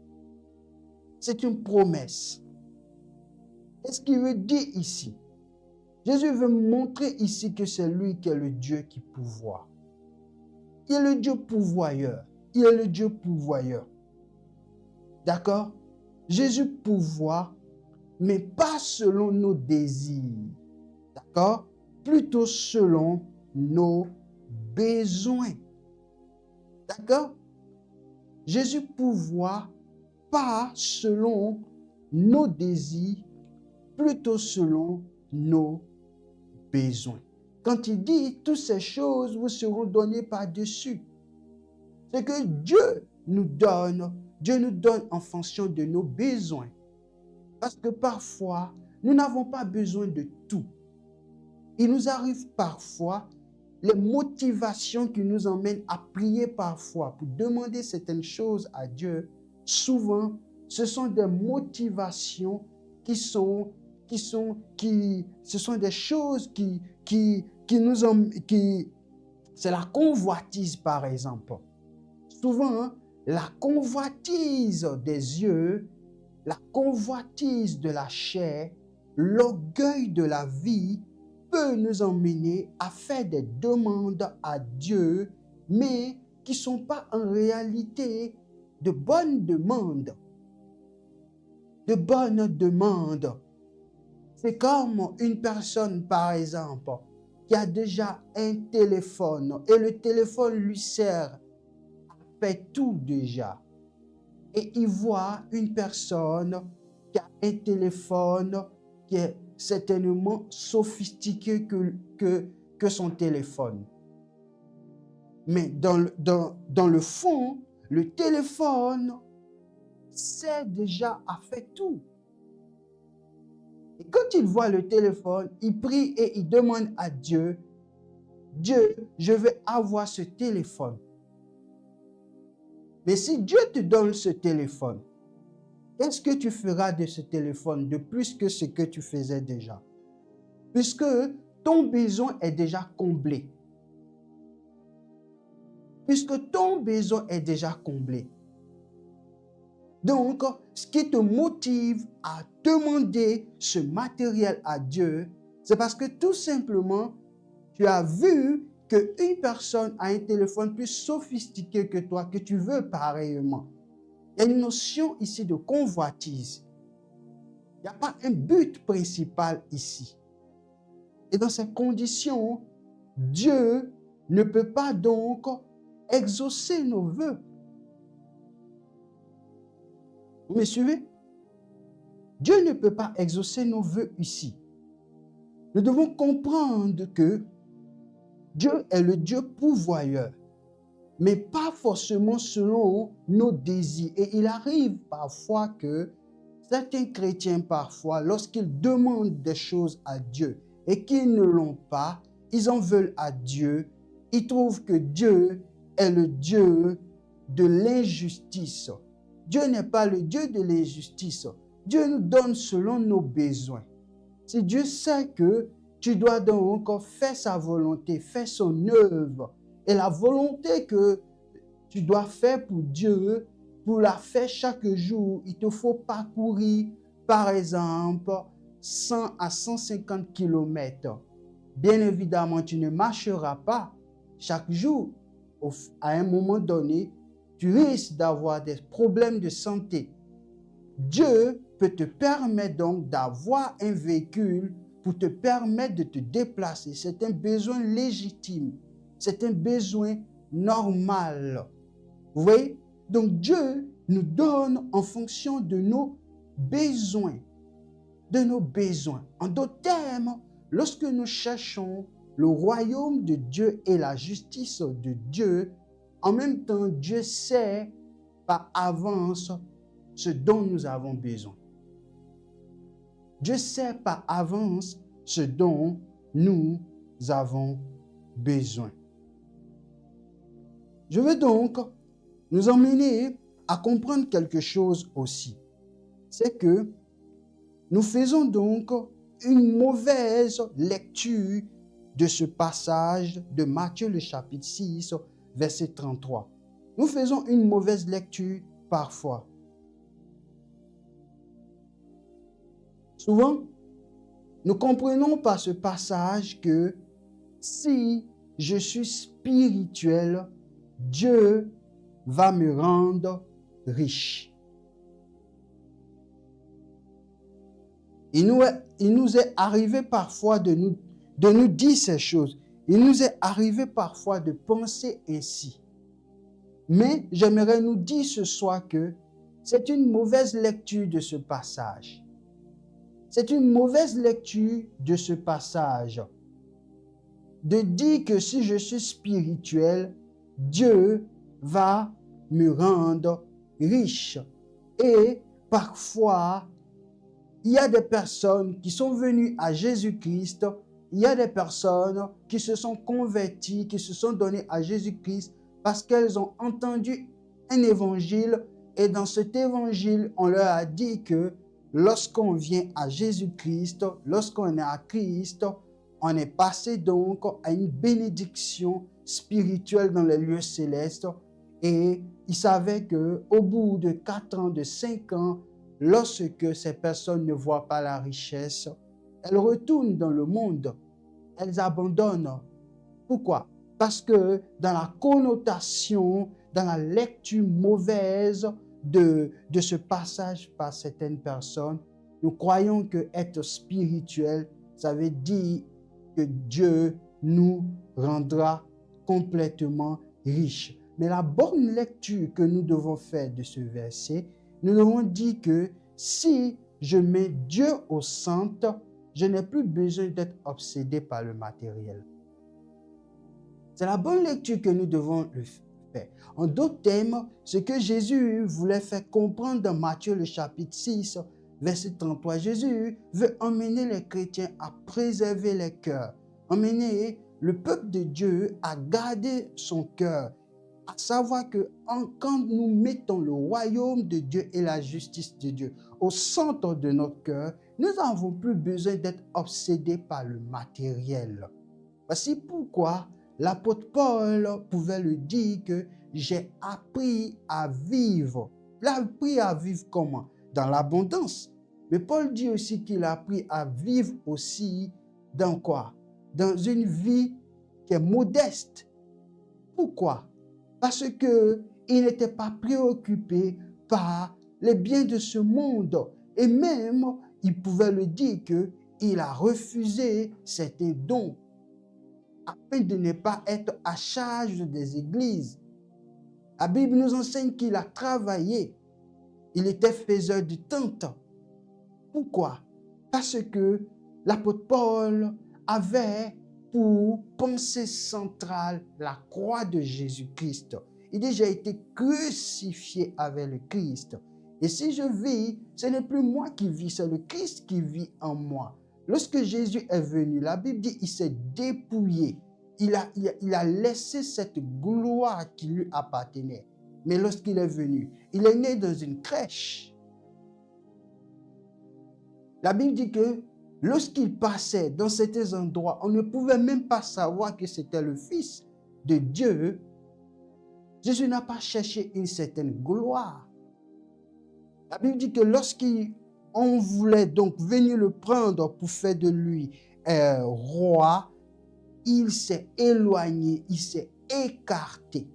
C'est une promesse. Qu'est-ce qu'il veut dire ici? Jésus veut montrer ici que c'est lui qui est le Dieu qui pourvoit. Il est le Dieu pourvoyeur. Il est le Dieu pourvoyeur. D'accord? Jésus pourvoit, mais pas selon nos désirs. D'accord? Plutôt selon nos besoins. D'accord? Jésus pourvoit pas selon nos désirs, plutôt selon nos besoins. Quand il dit toutes ces choses vous seront données par-dessus, c'est que Dieu nous donne en fonction de nos besoins. Parce que parfois, nous n'avons pas besoin de tout. Il nous arrive parfois les motivations qui nous emmènent à prier parfois pour demander certaines choses à Dieu. Souvent, ce sont des motivations ce sont des choses qui nous ont, c'est la convoitise par exemple. Souvent, la convoitise des yeux, la convoitise de la chair, l'orgueil de la vie peut nous emmener à faire des demandes à Dieu, mais qui ne sont pas en réalité de bonnes demandes. De bonnes demandes. C'est comme une personne, par exemple, qui a déjà un téléphone et le téléphone lui sert à faire tout déjà. Et il voit une personne qui a un téléphone qui est certainement sophistiqué que son téléphone. Mais dans le fond, le téléphone sert déjà à faire tout. Et quand il voit le téléphone, il prie et il demande à Dieu, Dieu, je veux avoir ce téléphone. Mais si Dieu te donne ce téléphone, qu'est-ce que tu feras de ce téléphone de plus que ce que tu faisais déjà? Puisque ton besoin est déjà comblé. Puisque ton besoin est déjà comblé. Donc, ce qui te motive à demander ce matériel à Dieu, c'est parce que tout simplement, tu as vu qu'une personne a un téléphone plus sophistiqué que toi, que tu veux pareillement. Il y a une notion ici de convoitise. Il n'y a pas un but principal ici. Et dans ces conditions, Dieu ne peut pas donc exaucer nos vœux. Vous me suivez? Dieu ne peut pas exaucer nos vœux ici. Nous devons comprendre que Dieu est le Dieu pourvoyeur, mais pas forcément selon nos désirs. Et il arrive parfois que certains chrétiens, parfois, lorsqu'ils demandent des choses à Dieu et qu'ils ne l'ont pas, ils en veulent à Dieu. Ils trouvent que Dieu est le Dieu de l'injustice. Dieu n'est pas le Dieu de l'injustice. Dieu nous donne selon nos besoins. Si Dieu sait que tu dois donc faire sa volonté, faire son œuvre, et la volonté que tu dois faire pour Dieu, pour la faire chaque jour, il te faut parcourir, par exemple, 100 à 150 km. Bien évidemment, tu ne marcheras pas chaque jour. À un moment donné, tu risques d'avoir des problèmes de santé. Dieu peut te permettre donc d'avoir un véhicule pour te permettre de te déplacer. C'est un besoin légitime. C'est un besoin normal. Vous voyez? Donc Dieu nous donne en fonction de nos besoins. De nos besoins. En d'autres termes, lorsque nous cherchons le royaume de Dieu et la justice de Dieu, en même temps, Dieu sait par avance ce dont nous avons besoin. Dieu sait par avance ce dont nous avons besoin. Je veux donc nous emmener à comprendre quelque chose aussi. C'est que nous faisons donc une mauvaise lecture de ce passage de Matthieu le chapitre 6, verset 33. Nous faisons une mauvaise lecture parfois. Souvent, nous comprenons par ce passage que si je suis spirituel, Dieu va me rendre riche. Il nous est arrivé parfois de nous dire ces choses. Il nous est arrivé parfois de penser ainsi. Mais j'aimerais nous dire ce soir que c'est une mauvaise lecture de ce passage. C'est une mauvaise lecture de ce passage. De dire que si je suis spirituel, Dieu va me rendre riche. Et parfois, il y a des personnes qui sont venues à Jésus-Christ, il y a des personnes qui se sont converties, qui se sont données à Jésus-Christ parce qu'elles ont entendu un évangile et dans cet évangile, on leur a dit que lorsqu'on vient à Jésus-Christ, lorsqu'on est à Christ, on est passé donc à une bénédiction spirituelle dans les lieux célestes et ils savaient qu'au bout de 4 ans, de 5 ans, lorsque ces personnes ne voient pas la richesse, elles retournent dans le monde, elles abandonnent. Pourquoi? Parce que dans la connotation, dans la lecture mauvaise de ce passage par certaines personnes, nous croyons que être spirituel, ça veut dire que Dieu nous rendra complètement riches. Mais la bonne lecture que nous devons faire de ce verset, nous devons dire que si je mets Dieu au centre, je n'ai plus besoin d'être obsédé par le matériel. C'est la bonne lecture que nous devons le faire. En d'autres termes, ce que Jésus voulait faire comprendre dans Matthieu le chapitre 6, verset 33, Jésus veut emmener les chrétiens à préserver les cœurs, emmener le peuple de Dieu à garder son cœur, à savoir que quand nous mettons le royaume de Dieu et la justice de Dieu au centre de notre cœur, nous n'avons plus besoin d'être obsédés par le matériel. Voici pourquoi l'apôtre Paul pouvait le dire que j'ai appris à vivre. Il a appris à vivre comment? Dans l'abondance. Mais Paul dit aussi qu'il a appris à vivre aussi dans quoi? Dans une vie qui est modeste. Pourquoi? Parce qu'il n'était pas préoccupé par les biens de ce monde. Et même, il pouvait le dire qu'il a refusé certains dons afin de ne pas être à charge des églises. La Bible nous enseigne qu'il a travaillé. Il était faiseur de tentes. Pourquoi? Parce que l'apôtre Paul avait pour pensée centrale la croix de Jésus-Christ. Il dit, j'ai été crucifié avec le Christ. Et si je vis, ce n'est plus moi qui vis, c'est le Christ qui vit en moi. Lorsque Jésus est venu, la Bible dit, il s'est dépouillé. Il a laissé cette gloire qui lui appartenait. Mais lorsqu'il est venu, il est né dans une crèche. La Bible dit que lorsqu'il passait dans certains endroits, on ne pouvait même pas savoir que c'était le Fils de Dieu. Jésus n'a pas cherché une certaine gloire. La Bible dit que lorsqu'on voulait donc venir le prendre pour faire de lui roi, il s'est éloigné, il s'est écarté.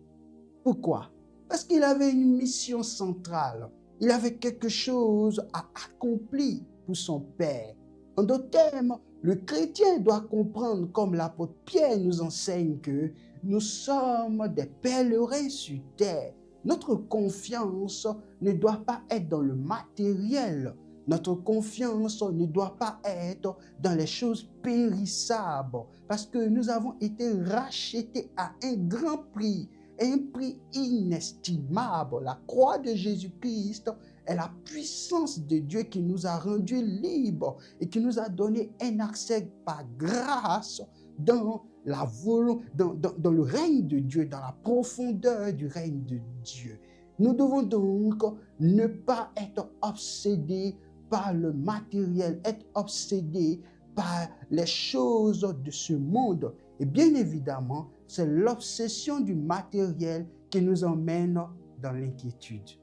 Pourquoi? Parce qu'il avait une mission centrale. Il avait quelque chose à accomplir pour son Père. En d'autres termes, le chrétien doit comprendre, comme l'apôtre Pierre nous enseigne, que nous sommes des pèlerins sur terre. Notre confiance ne doit pas être dans le matériel. Notre confiance ne doit pas être dans les choses périssables parce que nous avons été rachetés à un grand prix, un prix inestimable. La croix de Jésus-Christ est la puissance de Dieu qui nous a rendus libres et qui nous a donné un accès par grâce dans le règne de Dieu, dans la profondeur du règne de Dieu. Nous devons donc ne pas être obsédés par le matériel, être obsédés par les choses de ce monde. Et bien évidemment, c'est l'obsession du matériel qui nous emmène dans l'inquiétude.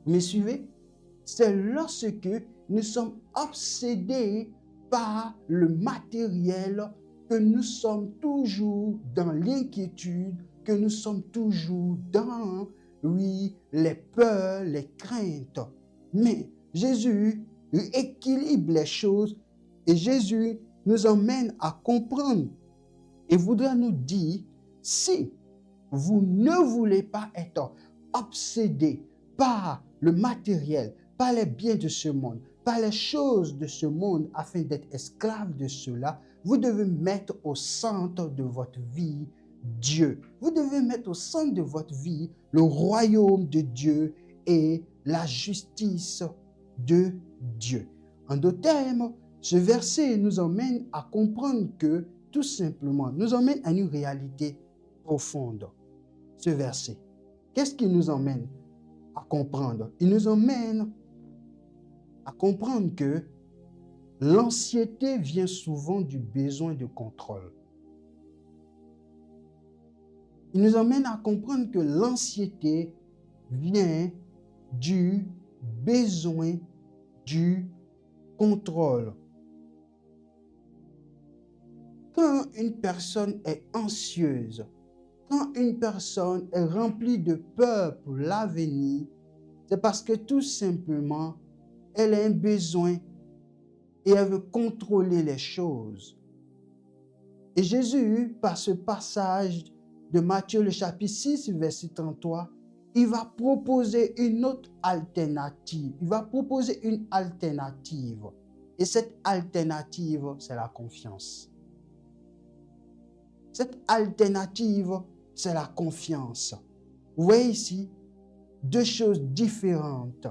Vous me suivez? C'est lorsque nous sommes obsédés par le matériel que nous sommes toujours dans l'inquiétude, que nous sommes toujours dans, oui, les peurs, les craintes. Mais Jésus équilibre les choses et Jésus nous emmène à comprendre et voudra nous dire, si vous ne voulez pas être obsédé par le matériel, par les biens de ce monde, par les choses de ce monde, afin d'être esclave de cela, vous devez mettre au centre de votre vie Dieu. Vous devez mettre au centre de votre vie le royaume de Dieu et la justice de Dieu. En d'autres termes, ce verset nous emmène à comprendre que, tout simplement, nous emmène à une réalité profonde. Ce verset, qu'est-ce qui nous emmène à comprendre? Il nous emmène à comprendre que l'anxiété vient souvent du besoin de contrôle. Il nous emmène à comprendre que l'anxiété vient du besoin du contrôle. Quand une personne est anxieuse, quand une personne est remplie de peur pour l'avenir, c'est parce que tout simplement, elle a un besoin et elle veut contrôler les choses. Et Jésus, par ce passage de Matthieu, le chapitre 6, verset 33, il va proposer une autre alternative. Il va proposer une alternative. Et cette alternative, c'est la confiance. Cette alternative, c'est la confiance. Vous voyez ici deux choses différentes.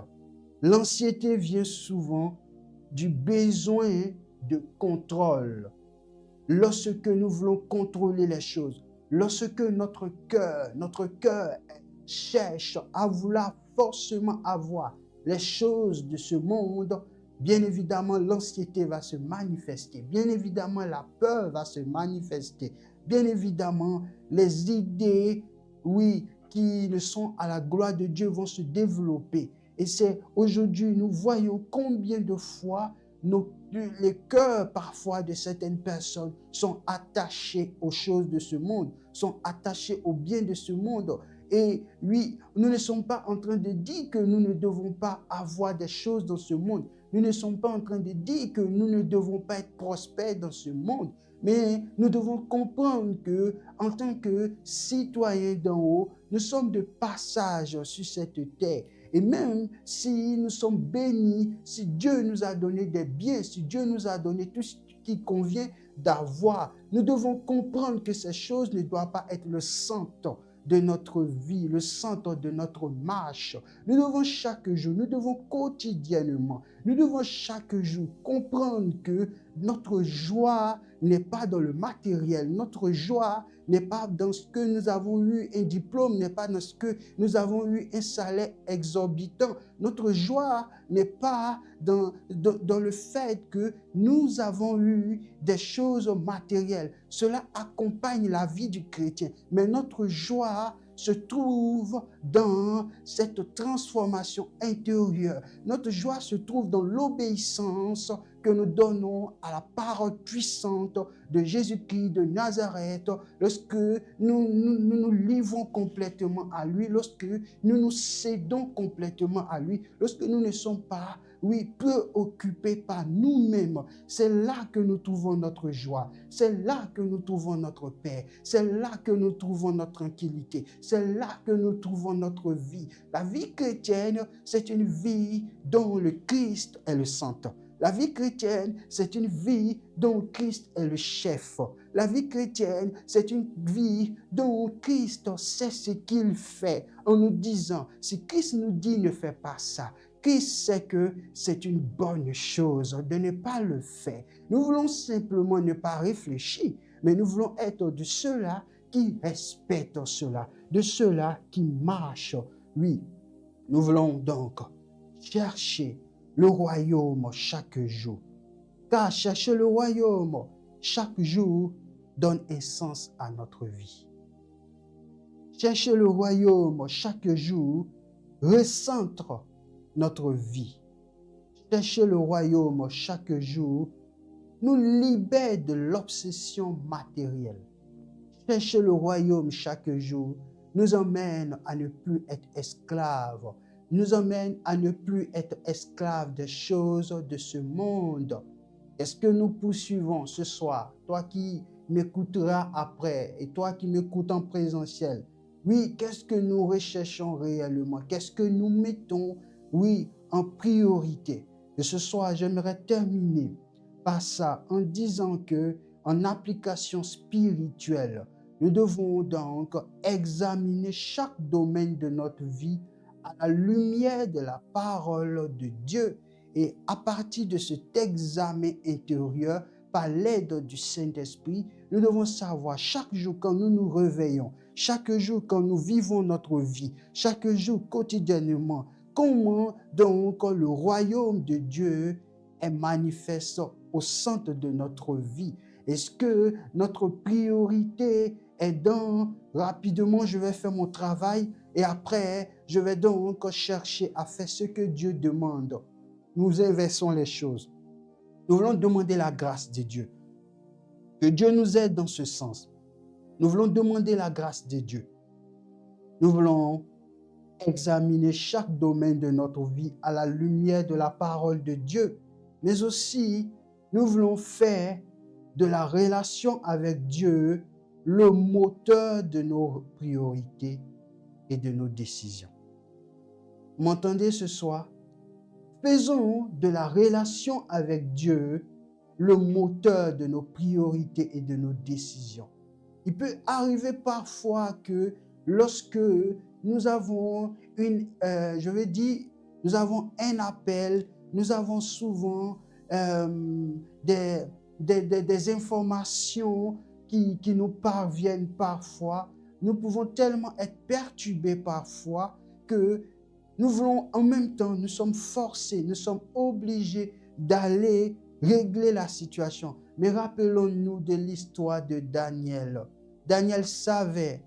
L'anxiété vient souvent du besoin de contrôle. Lorsque nous voulons contrôler les choses, lorsque notre cœur cherche à vouloir forcément avoir les choses de ce monde, bien évidemment, l'anxiété va se manifester. Bien évidemment, la peur va se manifester. Bien évidemment, les idées, oui, qui ne sont à la gloire de Dieu vont se développer. Et c'est aujourd'hui, nous voyons combien de fois les cœurs parfois de certaines personnes sont attachés aux choses de ce monde, sont attachés aux biens de ce monde. Et oui, nous ne sommes pas en train de dire que nous ne devons pas avoir des choses dans ce monde. Nous ne sommes pas en train de dire que nous ne devons pas être prospères dans ce monde. Mais nous devons comprendre que, en tant que citoyens d'en haut, nous sommes de passage sur cette terre. Et même si nous sommes bénis, si Dieu nous a donné des biens, si Dieu nous a donné tout ce qui convient d'avoir, nous devons comprendre que ces choses ne doivent pas être le centre de notre vie, le centre de notre marche. Nous devons chaque jour, nous devons quotidiennement, nous devons chaque jour comprendre que notre joie n'est pas dans le matériel, notre joie n'est pas dans ce que nous avons eu un diplôme, n'est pas dans ce que nous avons eu un salaire exorbitant. Notre joie n'est pas dans le fait que nous avons eu des choses matérielles. Cela accompagne la vie du chrétien. Mais notre joie se trouve dans cette transformation intérieure. Notre joie se trouve dans l'obéissance que nous donnons à la parole puissante de Jésus-Christ de Nazareth, lorsque nous livrons complètement à lui, lorsque nous nous cédons complètement à lui, lorsque nous ne sommes pas, oui, préoccupés par nous-mêmes. C'est là que nous trouvons notre joie, c'est là que nous trouvons notre paix, c'est là que nous trouvons notre tranquillité, c'est là que nous trouvons notre vie. La vie chrétienne, c'est une vie dont le Christ est le centre. La vie chrétienne, c'est une vie dont Christ est le chef. La vie chrétienne, c'est une vie dont Christ sait ce qu'il fait en nous disant, si Christ nous dit ne fais pas ça, Christ sait que c'est une bonne chose de ne pas le faire. Nous voulons simplement ne pas réfléchir, mais nous voulons être de ceux-là qui respectent cela, de ceux-là qui marchent. Oui, nous voulons donc chercher le royaume chaque jour. Car chercher le royaume chaque jour donne un sens à notre vie. Chercher le royaume chaque jour recentre notre vie. Chercher le royaume chaque jour nous libère de l'obsession matérielle. Chercher le royaume chaque jour nous emmène à ne plus être esclaves, nous emmène à ne plus être esclaves des choses de ce monde. Est-ce que nous poursuivons ce soir, toi qui m'écouteras après et toi qui m'écoutes en présentiel? Oui, qu'est-ce que nous recherchons réellement? Qu'est-ce que nous mettons, oui, en priorité? Et ce soir, j'aimerais terminer par ça en disant que, en application spirituelle, nous devons donc examiner chaque domaine de notre vie à la lumière de la parole de Dieu. Et à partir de cet examen intérieur, par l'aide du Saint-Esprit, nous devons savoir chaque jour quand nous nous réveillons, chaque jour quand nous vivons notre vie, chaque jour quotidiennement, comment donc le royaume de Dieu est manifeste au centre de notre vie. Est-ce que notre priorité est dans rapidement je vais faire mon travail et après je vais donc chercher à faire ce que Dieu demande? Nous inversons les choses. Nous voulons demander la grâce de Dieu. Que Dieu nous aide dans ce sens. Nous voulons demander la grâce de Dieu. Nous voulons examiner chaque domaine de notre vie à la lumière de la parole de Dieu. Mais aussi, nous voulons faire de la relation avec Dieu le moteur de nos priorités et de nos décisions. Vous m'entendez ce soir? Faisons de la relation avec Dieu le moteur de nos priorités et de nos décisions. Il peut arriver parfois que lorsque nous avons nous avons un appel, nous avons souvent des informations qui nous parviennent parfois. Nous pouvons tellement être perturbés parfois que nous voulons en même temps, nous sommes forcés, nous sommes obligés d'aller régler la situation. Mais rappelons-nous de l'histoire de Daniel. Daniel savait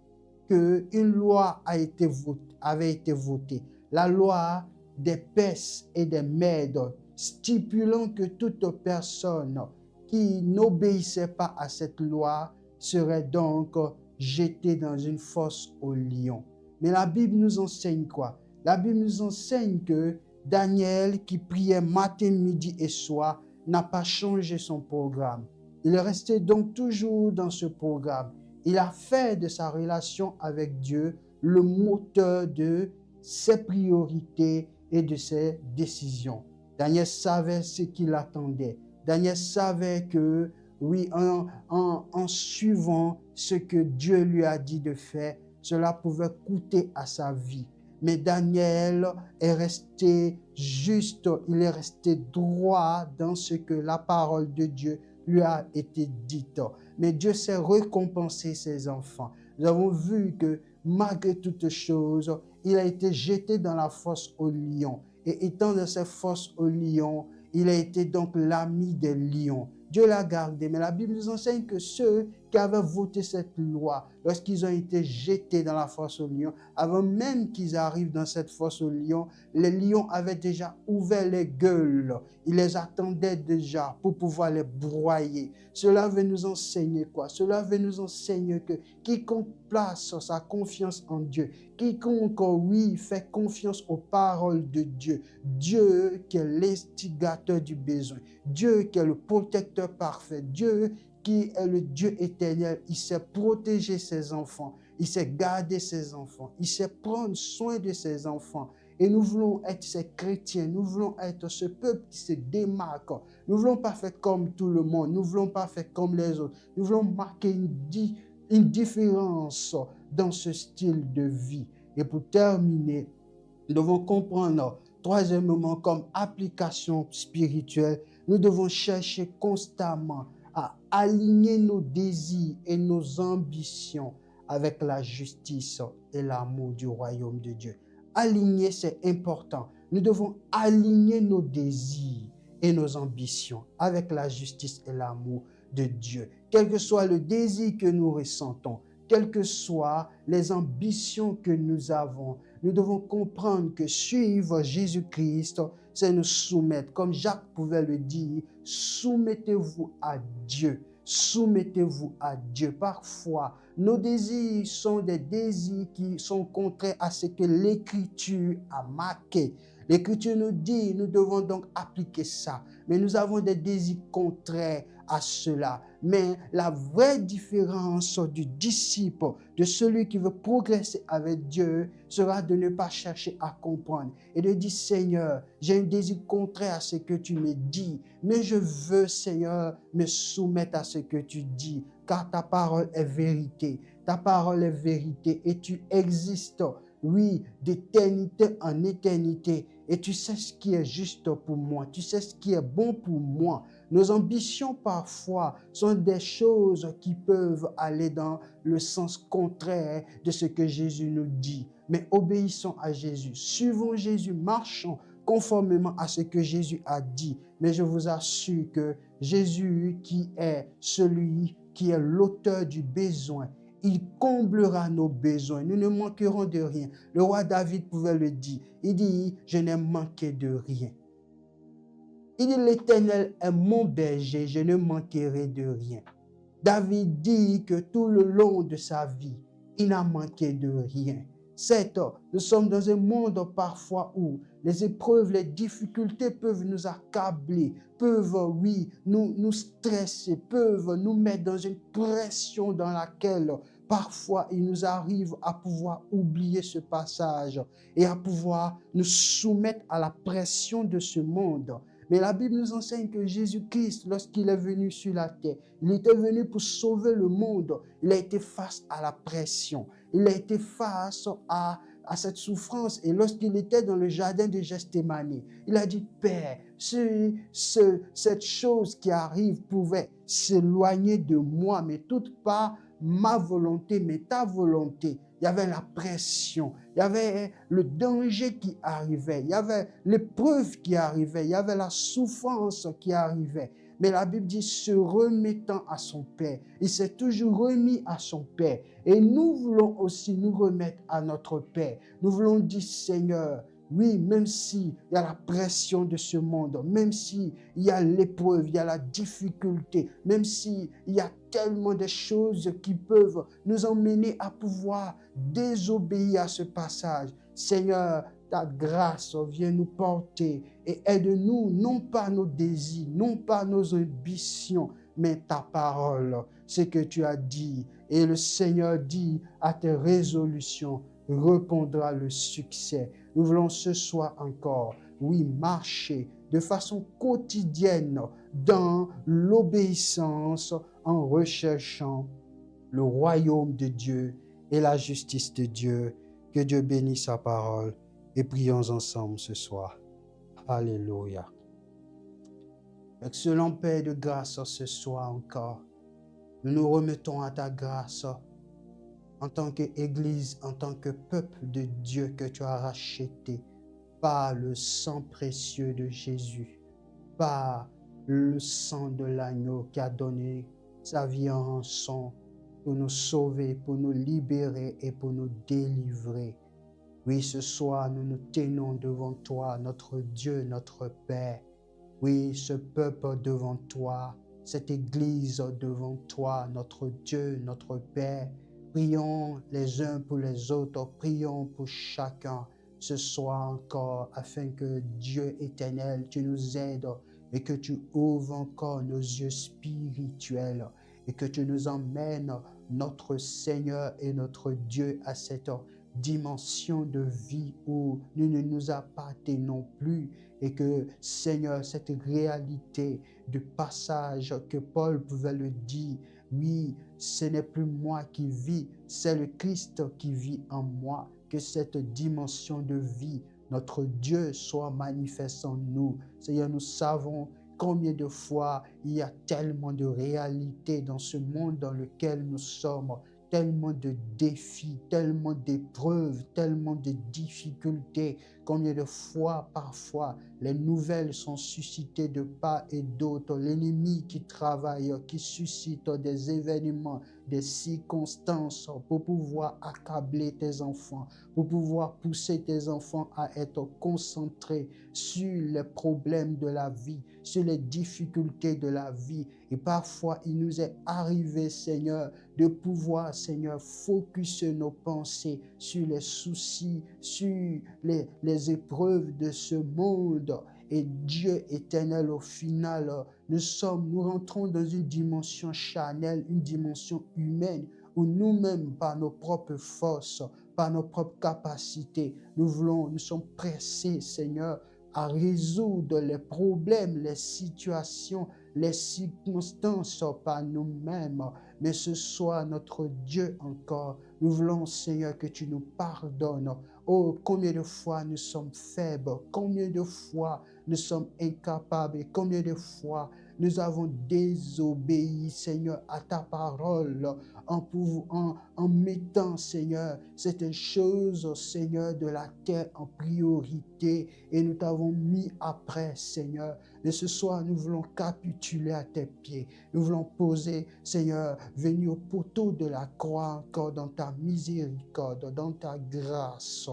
qu'une loi avait été votée, la loi des Perses et des Mèdes, stipulant que toute personne qui n'obéissait pas à cette loi serait donc jetée dans une fosse aux lions. Mais la Bible nous enseigne quoi? La Bible nous enseigne que Daniel, qui priait matin, midi et soir, n'a pas changé son programme. Il est resté donc toujours dans ce programme. Il a fait de sa relation avec Dieu le moteur de ses priorités et de ses décisions. Daniel savait ce qu'il attendait. Daniel savait que, oui, en suivant ce que Dieu lui a dit de faire, cela pouvait coûter à sa vie. Mais Daniel est resté juste, il est resté droit dans ce que la parole de Dieu lui a été dite. Mais Dieu sait récompenser ses enfants. Nous avons vu que malgré toutes choses, il a été jeté dans la fosse aux lions. Et étant dans cette fosse aux lions, il a été donc l'ami des lions. Dieu l'a gardé. Mais la Bible nous enseigne que ceux qui avaient voté cette loi, lorsqu'ils ont été jetés dans la fosse aux lions, avant même qu'ils arrivent dans cette fosse aux lions, les lions avaient déjà ouvert les gueules. Ils les attendaient déjà pour pouvoir les broyer. Cela veut nous enseigner quoi? Cela veut nous enseigner que quiconque place sa confiance en Dieu, quiconque, oui, fait confiance aux paroles de Dieu, Dieu qui est l'instigateur du besoin, Dieu qui est le protecteur parfait, Dieu qui est le Dieu éternel, il sait protéger ses enfants, il sait garder ses enfants, il sait prendre soin de ses enfants. Et nous voulons être ces chrétiens, nous voulons être ce peuple qui se démarque. Nous ne voulons pas faire comme tout le monde, nous ne voulons pas faire comme les autres. Nous voulons marquer une différence dans ce style de vie. Et pour terminer, nous devons comprendre, troisièmement, comme application spirituelle, nous devons chercher constamment à aligner nos désirs et nos ambitions avec la justice et l'amour du royaume de Dieu. Aligner, c'est important. Nous devons aligner nos désirs et nos ambitions avec la justice et l'amour de Dieu. Quel que soit le désir que nous ressentons, quelles que soient les ambitions que nous avons. Nous devons comprendre que suivre Jésus-Christ, c'est nous soumettre. Comme Jacques pouvait le dire, soumettez-vous à Dieu. Soumettez-vous à Dieu. Parfois, nos désirs sont des désirs qui sont contraires à ce que l'Écriture a marqué. L'Écriture nous dit, nous devons donc appliquer ça. Mais nous avons des désirs contraires à cela. Mais la vraie différence du disciple, de celui qui veut progresser avec Dieu, sera de ne pas chercher à comprendre et de dire, Seigneur, j'ai un désir contraire à ce que tu me dis, mais je veux, Seigneur, me soumettre à ce que tu dis, car ta parole est vérité. Ta parole est vérité et tu existes, oui, d'éternité en éternité. Et tu sais ce qui est juste pour moi. Tu sais ce qui est bon pour moi. Nos ambitions parfois sont des choses qui peuvent aller dans le sens contraire de ce que Jésus nous dit. Mais obéissons à Jésus. Suivons Jésus. Marchons conformément à ce que Jésus a dit. Mais je vous assure que Jésus, qui est celui qui est l'auteur du besoin, il comblera nos besoins. Nous ne manquerons de rien. Le roi David pouvait le dire. Il dit, je n'ai manqué de rien. Il dit, l'Éternel est mon berger, je ne manquerai de rien. David dit que tout le long de sa vie, il n'a manqué de rien. Certes, nous sommes dans un monde parfois où les épreuves, les difficultés peuvent nous accabler, peuvent, oui, nous stresser, peuvent nous mettre dans une pression dans laquelle parfois il nous arrive à pouvoir oublier ce passage et à pouvoir nous soumettre à la pression de ce monde. Mais la Bible nous enseigne que Jésus-Christ, lorsqu'il est venu sur la terre, il était venu pour sauver le monde. Il a été face à la pression. Il a été face à cette souffrance. Et lorsqu'il était dans le jardin de Gethsémani, il a dit, Père, cette chose qui arrive pouvait s'éloigner de moi, mais toute pas ma volonté, mais ta volonté. Il y avait la pression, il y avait le danger qui arrivait, il y avait l'épreuve qui arrivait, il y avait la souffrance qui arrivait. Mais la Bible dit, se remettant à son Père, il s'est toujours remis à son Père. Et nous voulons aussi nous remettre à notre Père. Nous voulons dire, Seigneur, oui, même s'il y a la pression de ce monde, même s'il y a l'épreuve, il y a la difficulté, même s'il y a tellement de choses qui peuvent nous emmener à pouvoir désobéir à ce passage. Seigneur, ta grâce vient nous porter et aide-nous, non pas nos désirs, non pas nos ambitions, mais ta parole, ce que tu as dit. Et le Seigneur dit à tes résolutions, répondra le succès. Nous voulons ce soir encore, oui, marcher de façon quotidienne dans l'obéissance en recherchant le royaume de Dieu et la justice de Dieu. Que Dieu bénisse sa parole et prions ensemble ce soir. Alléluia. Excellent Père de grâce ce soir encore, nous nous remettons à ta grâce en tant qu'Église, en tant que peuple de Dieu que tu as racheté par le sang précieux de Jésus, par le sang de l'agneau qui a donné sa vie en rançon pour nous sauver, pour nous libérer et pour nous délivrer. Oui, ce soir, nous nous tenons devant toi, notre Dieu, notre Père. Oui, ce peuple devant toi, cette Église devant toi, notre Dieu, notre Père. Prions les uns pour les autres, prions pour chacun ce soir encore, afin que Dieu éternel, tu nous aides et que tu ouvres encore nos yeux spirituels et que tu nous emmènes, notre Seigneur et notre Dieu, à cette dimension de vie où nous ne nous appartenons plus et que, Seigneur, cette réalité de passage que Paul pouvait le dire, oui, ce n'est plus moi qui vis, c'est le Christ qui vit en moi. Que cette dimension de vie, notre Dieu, soit manifeste en nous. Seigneur, nous savons combien de fois il y a tellement de réalités dans ce monde dans lequel nous sommes, tellement de défis, tellement d'épreuves, tellement de difficultés. Combien de fois, parfois, les nouvelles sont suscitées de part et d'autre. L'ennemi qui travaille, qui suscite des événements, des circonstances pour pouvoir accabler tes enfants, pour pouvoir pousser tes enfants à être concentrés sur les problèmes de la vie, sur les difficultés de la vie. Et parfois, il nous est arrivé, Seigneur, de pouvoir, Seigneur, focuser nos pensées sur les soucis, sur les épreuves de ce monde. Et Dieu éternel, au final, nous rentrons dans une dimension charnelle, une dimension humaine, où nous-mêmes, par nos propres forces, par nos propres capacités, nous sommes pressés, Seigneur, à résoudre les problèmes, les situations, les circonstances par nous-mêmes. Mais ce soir, notre Dieu encore, nous voulons, Seigneur, que tu nous pardonnes. Oh, combien de fois nous sommes faibles, combien de fois nous sommes incapables et combien de fois nous avons désobéi, Seigneur, à ta parole en mettant, Seigneur, cette chose, Seigneur, de la terre en priorité et nous t'avons mis après, Seigneur. Et ce soir, nous voulons capituler à tes pieds. Nous voulons poser, Seigneur, venir au poteau de la croix encore dans ta miséricorde, dans ta grâce.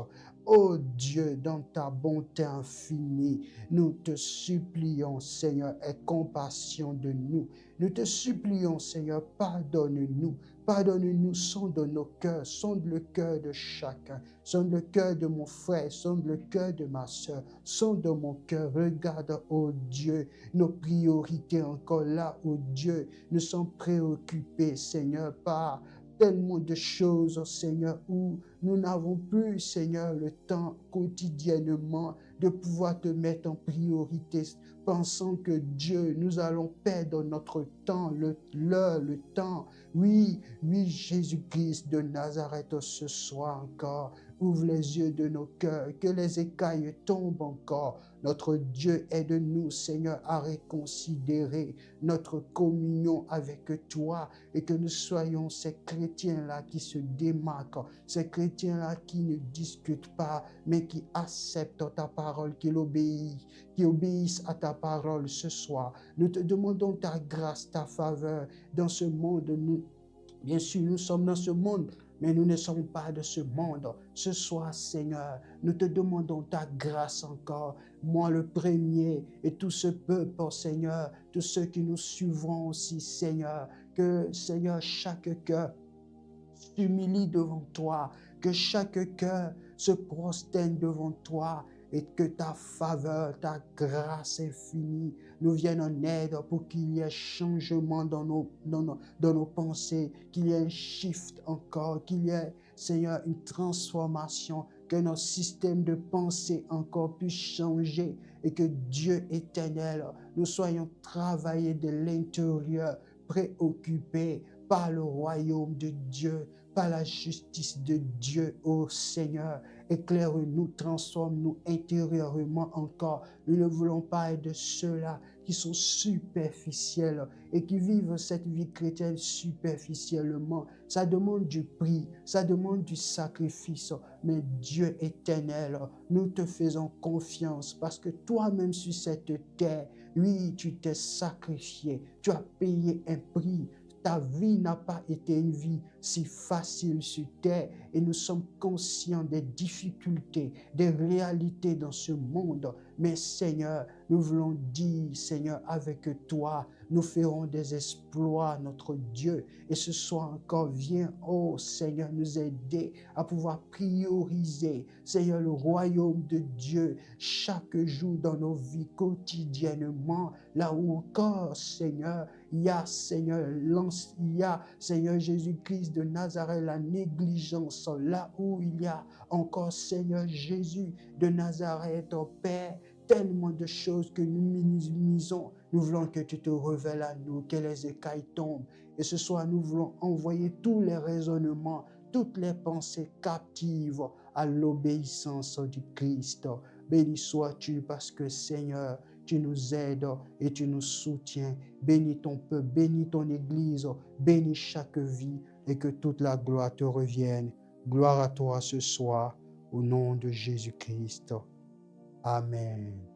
Oh Dieu, dans ta bonté infinie, nous te supplions, Seigneur, aie compassion de nous. Nous te supplions, Seigneur, pardonne-nous. Pardonne-nous, sonde nos cœurs, sonde le cœur de chacun. Sonde le cœur de mon frère, sonde le cœur de ma soeur, sonde mon cœur. Regarde, oh Dieu, nos priorités encore là, oh Dieu. Nous sommes préoccupés, Seigneur, par tellement de choses, Seigneur, où nous n'avons plus, Seigneur, le temps quotidiennement de pouvoir te mettre en priorité, pensant que Dieu, nous allons perdre notre temps, l'heure, le temps. Oui, Jésus-Christ de Nazareth, ce soir encore, ouvre les yeux de nos cœurs, que les écailles tombent encore. Notre Dieu, aide-nous, Seigneur, à reconsidérer notre communion avec toi et que nous soyons ces chrétiens-là qui se démarquent, ces chrétiens-là qui ne discutent pas, mais qui acceptent ta parole, qui obéissent à ta parole ce soir. Nous te demandons ta grâce, ta faveur dans ce monde. Bien sûr, nous sommes dans ce monde, mais nous ne sommes pas de ce monde. Ce soir, Seigneur, nous te demandons ta grâce encore. Moi, le premier, et tout ce peuple, Seigneur, tous ceux qui nous suivront aussi, Seigneur, que, Seigneur, chaque cœur s'humilie devant toi, que chaque cœur se prosterne devant toi et que ta faveur, ta grâce infinie nous vienne en aide pour qu'il y ait changement dans nos pensées, qu'il y ait un shift encore, qu'il y ait, Seigneur, une transformation, que notre système de pensée encore puisse changer et que Dieu éternel, nous soyons travaillés de l'intérieur, préoccupés par le royaume de Dieu, par la justice de Dieu, ô Seigneur. Éclaire-nous, transforme-nous intérieurement encore. Nous ne voulons pas être de ceux-là qui sont superficiels et qui vivent cette vie chrétienne superficiellement. Ça demande du prix, ça demande du sacrifice. Mais Dieu éternel, nous te faisons confiance parce que toi-même sur cette terre, oui, tu t'es sacrifié, tu as payé un prix. Ta vie n'a pas été une vie si facile sur terre et nous sommes conscients des difficultés, des réalités dans ce monde. Mais Seigneur, nous voulons dire, Seigneur, avec toi, nous ferons des exploits, notre Dieu. Et ce soir encore, viens, oh Seigneur, nous aider à pouvoir prioriser, Seigneur, le royaume de Dieu chaque jour dans nos vies quotidiennement. Là où encore, Seigneur, il y a, Seigneur, Seigneur Jésus-Christ de Nazareth, la négligence. Là où il y a encore, Seigneur Jésus de Nazareth, oh Père, tellement de choses que nous minimisons. Nous voulons que tu te révèles à nous, que les écailles tombent. Et ce soir, nous voulons envoyer tous les raisonnements, toutes les pensées captives à l'obéissance du Christ. Béni sois-tu parce que, Seigneur, tu nous aides et tu nous soutiens. Bénis ton peuple, bénis ton Église, bénis chaque vie et que toute la gloire te revienne. Gloire à toi ce soir, au nom de Jésus-Christ. Amen.